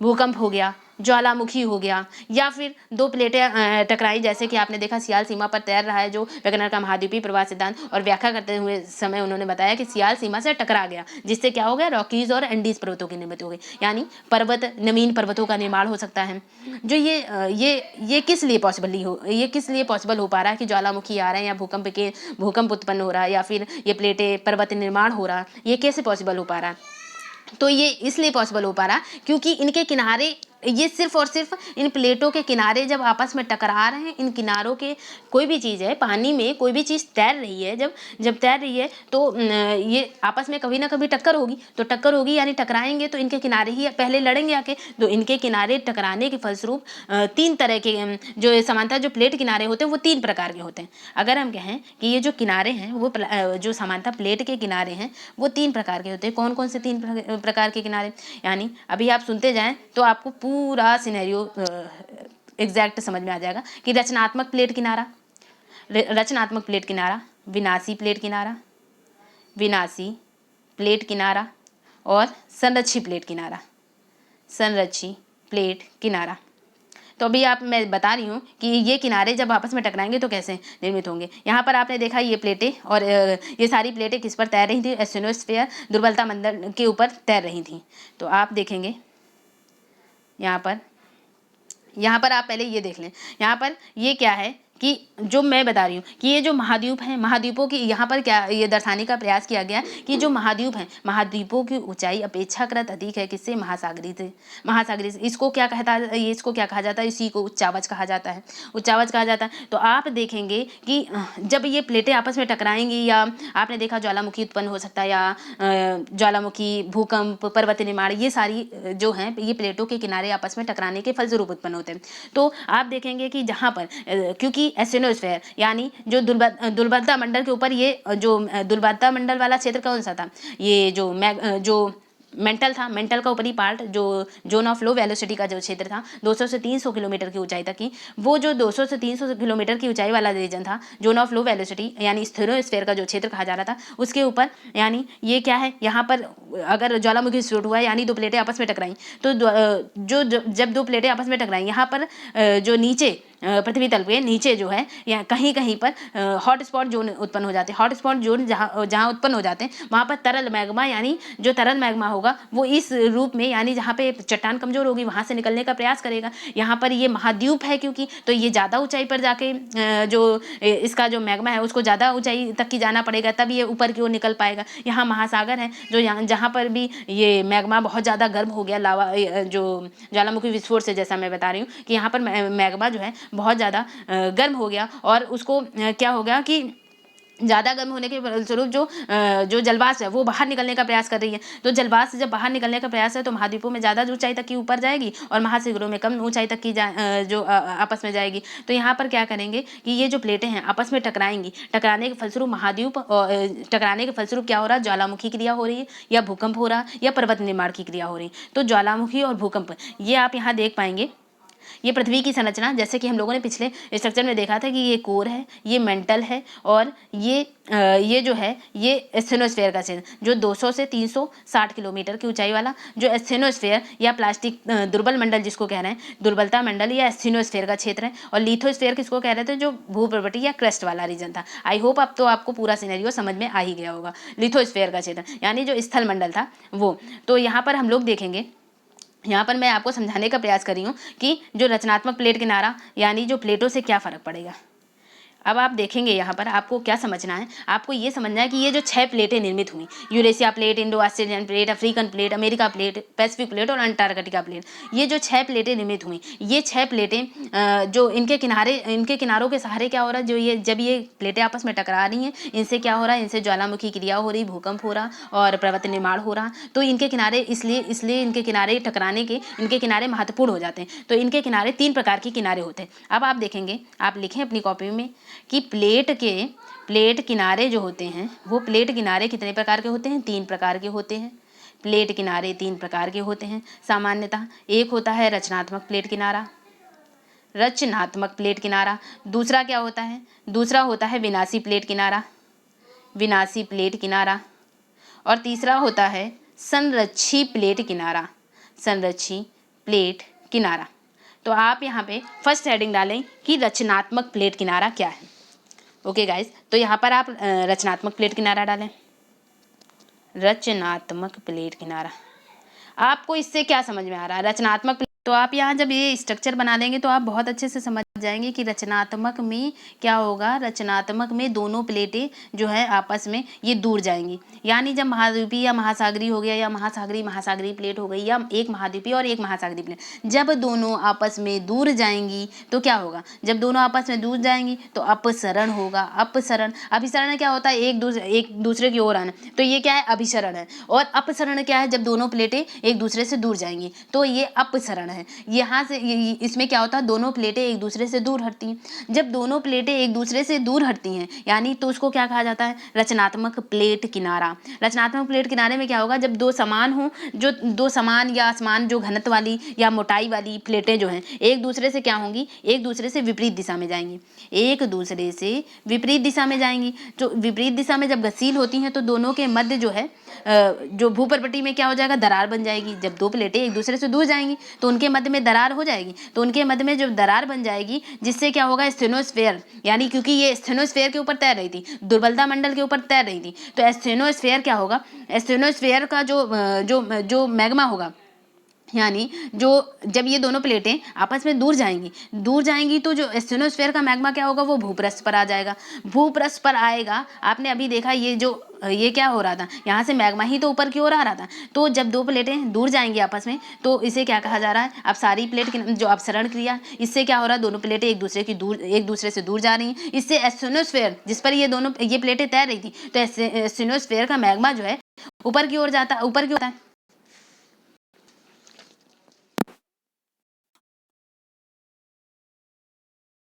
भूकंप हो गया, ज्वालामुखी हो गया, या फिर 2 प्लेटें टकराई, जैसे कि आपने देखा सियाल सीमा पर तैर रहा है जो वेगनर का महाद्वीपीय प्रवाह सिद्धांत, और व्याख्या करते हुए समय उन्होंने बताया कि सियाल सीमा से टकरा गया, जिससे क्या हो गया, रॉकीज और एंडीज पर्वतों की निर्मित हो गई, यानी पर्वत, नवीन पर्वतों का निर्माण हो सकता है। जो ये किस लिए पॉसिबल हो पा रहा है कि ज्वालामुखी आ रहे हैं या भूकंप उत्पन्न हो रहा है, या फिर ये प्लेटें पर्वत निर्माण हो रहा है, ये कैसे पॉसिबल हो पा रहा है। तो ये इसलिए पॉसिबल हो पा रहा क्योंकि इनके किनारे, ये सिर्फ और सिर्फ इन प्लेटों के किनारे जब आपस में टकरा रहे हैं, इन किनारों के, कोई भी चीज़ है पानी में, कोई भी चीज़ तैर रही है, जब तैर रही है तो ये आपस में कभी ना कभी टक्कर होगी, यानी टकराएंगे तो इनके किनारे ही पहले लड़ेंगे आके। तो इनके किनारे टकराने के फलस्वरूप 3 तरह के जो समानता जो प्लेट किनारे होते हैं, वो 3 प्रकार के होते हैं। अगर हम कहें कि ये जो किनारे हैं, वो जो समानता प्लेट के किनारे हैं, वो 3 प्रकार के होते हैं। कौन कौन से 3 प्रकार के किनारे, यानी अभी आप सुनते जाएं तो आपको पूरा सिनेरियो एग्जैक्ट समझ में आ जाएगा कि रचनात्मक प्लेट किनारा, विनाशी प्लेट किनारा और संरक्षी प्लेट प्लेट किनारा। तो अभी मैं बता रही हूँ कि ये किनारे जब आपस में टकराएंगे तो कैसे निर्मित होंगे। यहाँ पर आपने देखा ये प्लेटें, और ये सारी प्लेटें किस पर तैर रही थी, एस्टेनोस्फीयर दुर्बलता मंडल के ऊपर तैर रही थी। तो आप देखेंगे यहाँ पर आप पहले ये देख लें, यहाँ पर ये क्या है कि जो मैं बता रही हूँ कि ये जो महाद्वीप हैं, महाद्वीपों की यहाँ पर क्या ये दर्शाने का प्रयास किया गया कि जो महाद्वीप हैं, महाद्वीपों की ऊंचाई अपेक्षाकृत अधिक है किससे, महासागरी से। इसको क्या कहता है, ये इसको क्या कहा जाता है, इसी को उच्चावच कहा जाता है, उच्चावच कहा जाता है। तो आप देखेंगे कि जब ये प्लेटें आपस में टकराएंगी, या आपने देखा ज्वालामुखी उत्पन्न हो सकता है, या ज्वालामुखी, भूकंप, पर्वत निर्माण, ये सारी जो हैं ये प्लेटों के किनारे आपस में टकराने के फलस्वरूप उत्पन्न होते हैं। तो आप देखेंगे कि जहाँ पर क्योंकि एस्टेनोस्फीयर यानी जो दुर्बलता मंडल के ऊपर, ये जो दुर्बलता मंडल वाला क्षेत्र कौन सा था, ये जो मेंटल था, मेंटल का ऊपरी पार्ट जो जोन ऑफ लो वेलोसिटी का जो क्षेत्र था 200 से 300 किलोमीटर की ऊंचाई तक की, वो जो 200 से 300 किलोमीटर की ऊंचाई वाला रीजन था, जोन ऑफ लो वेलोसिटी यानी स्थिरोस्फीयर का जो क्षेत्र कहा जा रहा था, उसके ऊपर यानी ये क्या है, यहाँ पर अगर ज्वालामुखी विस्फोट हुआ यानी दो प्लेटें आपस में टकराई, तो जब दो प्लेटें आपस में टकराई, यहाँ पर जो नीचे पृथ्वी तल के नीचे जो है या कहीं कहीं पर हॉट स्पॉट जोन उत्पन्न हो जाते हैं। हॉट स्पॉट जोन जहाँ उत्पन्न हो जाते हैं वहाँ पर तरल मैग्मा, यानी जो तरल मैग्मा होगा वो इस रूप में, यानी जहाँ पे चट्टान कमजोर होगी वहाँ से निकलने का प्रयास करेगा। यहाँ पर ये महाद्वीप है क्योंकि, तो ये ज़्यादा ऊंचाई पर जाके जो इसका जो मैग्मा है उसको ज़्यादा ऊंचाई तक की जाना पड़ेगा, तब ये ऊपर की ओर निकल पाएगा। यहाँ महासागर है जो जहाँ पर भी ये मैग्मा बहुत ज़्यादा गर्म हो गया, लावा जो ज्वालामुखी विस्फोट से, जैसा मैं बता रही हूँ कि यहाँ पर मैग्मा जो है बहुत ज़्यादा गर्म हो गया, और उसको क्या हो गया कि ज़्यादा गर्म होने के फलस्वरूप जो जलवाष्प है वो बाहर निकलने का प्रयास कर रही है। तो जलवाष्प जब बाहर निकलने का प्रयास है तो महाद्वीपों में ज़्यादा ऊंचाई तक की ऊपर जाएगी और महासागरों में कम ऊंचाई तक की जो आपस में जाएगी। तो यहाँ पर क्या करेंगे कि ये जो प्लेटें हैं आपस में टकराएंगी, टकराने के फलस्वरूप महाद्वीप, टकराने के फलस्वरूप क्या हो रहा है, ज्वालामुखी क्रिया हो रही है, या भूकंप हो रहा है, या पर्वत निर्माण की क्रिया हो रही है। तो ज्वालामुखी और भूकंप ये आप यहाँ देख पाएंगे। ये पृथ्वी की संरचना, जैसे कि हम लोगों ने पिछले स्ट्रक्चर में देखा था कि ये कोर है, ये मेंटल है, और ये जो है ये एस्थेनोस्फीयर का क्षेत्र जो 200 से 360 किलोमीटर की ऊंचाई वाला जो एस्थेनोस्फीयर या प्लास्टिक दुर्बल मंडल जिसको कह रहे हैं, दुर्बलता मंडल या एस्थेनोस्फीयर का क्षेत्र है। और लिथोस्फीयर किसको कह रहे थे, जो भूप्रवृत्ति या क्रस्ट वाला रीजन था। आई होप अब तो आपको पूरा सिनेरियो समझ में आ ही गया होगा। लिथोस्फीयर का क्षेत्र यानी जो स्थल मंडल था वो। तो यहाँ पर हम लोग देखेंगे, यहाँ पर मैं आपको समझाने का प्रयास कर रही हूँ कि जो रचनात्मक प्लेट किनारा यानी जो प्लेटों से क्या फ़र्क पड़ेगा। अब आप देखेंगे यहाँ पर आपको क्या समझना है, आपको ये समझना है कि ये जो 6 प्लेटें निर्मित हुई, Eurasia plate, Indo Australian plate, African plate, America plate, Pacific plate और अंटार्कटिका प्लेट, ये जो 6 प्लेटें निर्मित हुई, ये 6 प्लेटें जो इनके किनारों के सहारे क्या हो रहा है, जो ये जब ये प्लेटें आपस में टकरा रही हैं, इनसे क्या हो रहा है, इनसे ज्वालामुखी क्रिया हो रही, भूकंप हो रहा और पर्वत निर्माण हो रहा। तो इनके किनारे इसलिए इनके किनारे टकराने के इनके किनारे महत्वपूर्ण हो जाते हैं। तो इनके किनारे 3 प्रकार के किनारे होते हैं। अब आप देखेंगे, आप लिखें अपनी कॉपी में कि प्लेट किनारे जो होते हैं वो प्लेट किनारे कितने प्रकार के होते हैं, 3 प्रकार के होते हैं। प्लेट किनारे 3 प्रकार के होते हैं सामान्यतः। एक होता है रचनात्मक प्लेट किनारा, दूसरा क्या होता है, दूसरा होता है विनाशी प्लेट किनारा, और तीसरा होता है संरक्षी प्लेट किनारा। तो आप यहाँ पे फर्स्ट हेडिंग डालें कि रचनात्मक प्लेट किनारा क्या है। ओके गाइस, तो यहाँ पर आप रचनात्मक प्लेट किनारा डालें। रचनात्मक प्लेट किनारा, आपको इससे क्या समझ में आ रहा है रचनात्मक। तो आप यहाँ जब ये स्ट्रक्चर बना लेंगे तो आप बहुत अच्छे से समझ जाएंगे कि रचनात्मक में क्या होगा। रचनात्मक में दोनों प्लेटें जो है आपस में ये दूर जाएंगी, यानी जब महाद्वीपीय या महासागरी हो गया, या महासागरी प्लेट हो गई, या एक महाद्वीपीय और एक महासागरी प्लेट, जब दोनों आपस में दूर जाएंगी तो क्या होगा, जब दोनों आपस में दूर जाएंगी तो अपसरण होगा। अभिसरण क्या होता है, एक दूसरे की ओर आना, तो ये क्या है, अभिसरण है। और अपसरण क्या है, जब दोनों प्लेटें एक दूसरे से दूर जाएंगी तो ये अपसरण है। यहाँ से इसमें क्या होता है, दोनों प्लेटें एक दूसरे से से दूर हटती हैं। जब दोनों प्लेटें एक दूसरे से दूर हटती हैं यानी तो उसको क्या कहा जाता है, रचनात्मक प्लेट किनारा। रचनात्मक प्लेट किनारे में क्या होगा, जब दो समान हो, जो दो समान या असमान जो घनत्व वाली या मोटाई वाली प्लेटें जो हैं एक दूसरे से क्या होंगी, एक दूसरे से विपरीत दिशा में जाएंगी, एक दूसरे से विपरीत दिशा में जाएंगी। जो विपरीत दिशा में जब गतिशील होती हैं तो दोनों के मध्य जो है जो भूपर्पटी में क्या हो जाएगा, दरार बन जाएगी। जब दो प्लेटें एक दूसरे से दूर जाएंगी तो उनके मध्य में दरार हो जाएगी, तो उनके मध्य में जब दरार बन जाएगी जिससे क्या होगा, स्टेनोस्फेयर, यानी क्योंकि ये स्टेनोस्फेयर के ऊपर तैर रही थी, दुर्बलता मंडल के ऊपर तैर रही थी, तो स्टेनोस्फेयर क्या होगा, स्टेनोस्फेयर का जो मैग्मा होगा, यानी जो जब ये दोनों प्लेटें आपस में दूर जाएंगी तो जो स्टेनोस्फेयर का मैग्मा क्या होगा, वो भूपृष्ठ पर आ जाएगा। भूपृष्ठ पर आएगा, आपने अभी देखा ये क्या हो रहा था, यहाँ से मैग्मा ही तो ऊपर की ओर आ रहा था। तो जब दो प्लेटें दूर जाएंगी आपस में तो इसे क्या कहा जा रहा है, अब सारी प्लेट की जो अपसरण क्रिया, इससे क्या हो रहा है, दोनों प्लेटें एक दूसरे से दूर जा रही हैं। इससे स्टेनोस्फेयर जिस पर ये प्लेटें तैर रही थी, तो स्टेनोस्फेयर का मैग्मा जो है ऊपर की ओर होता है।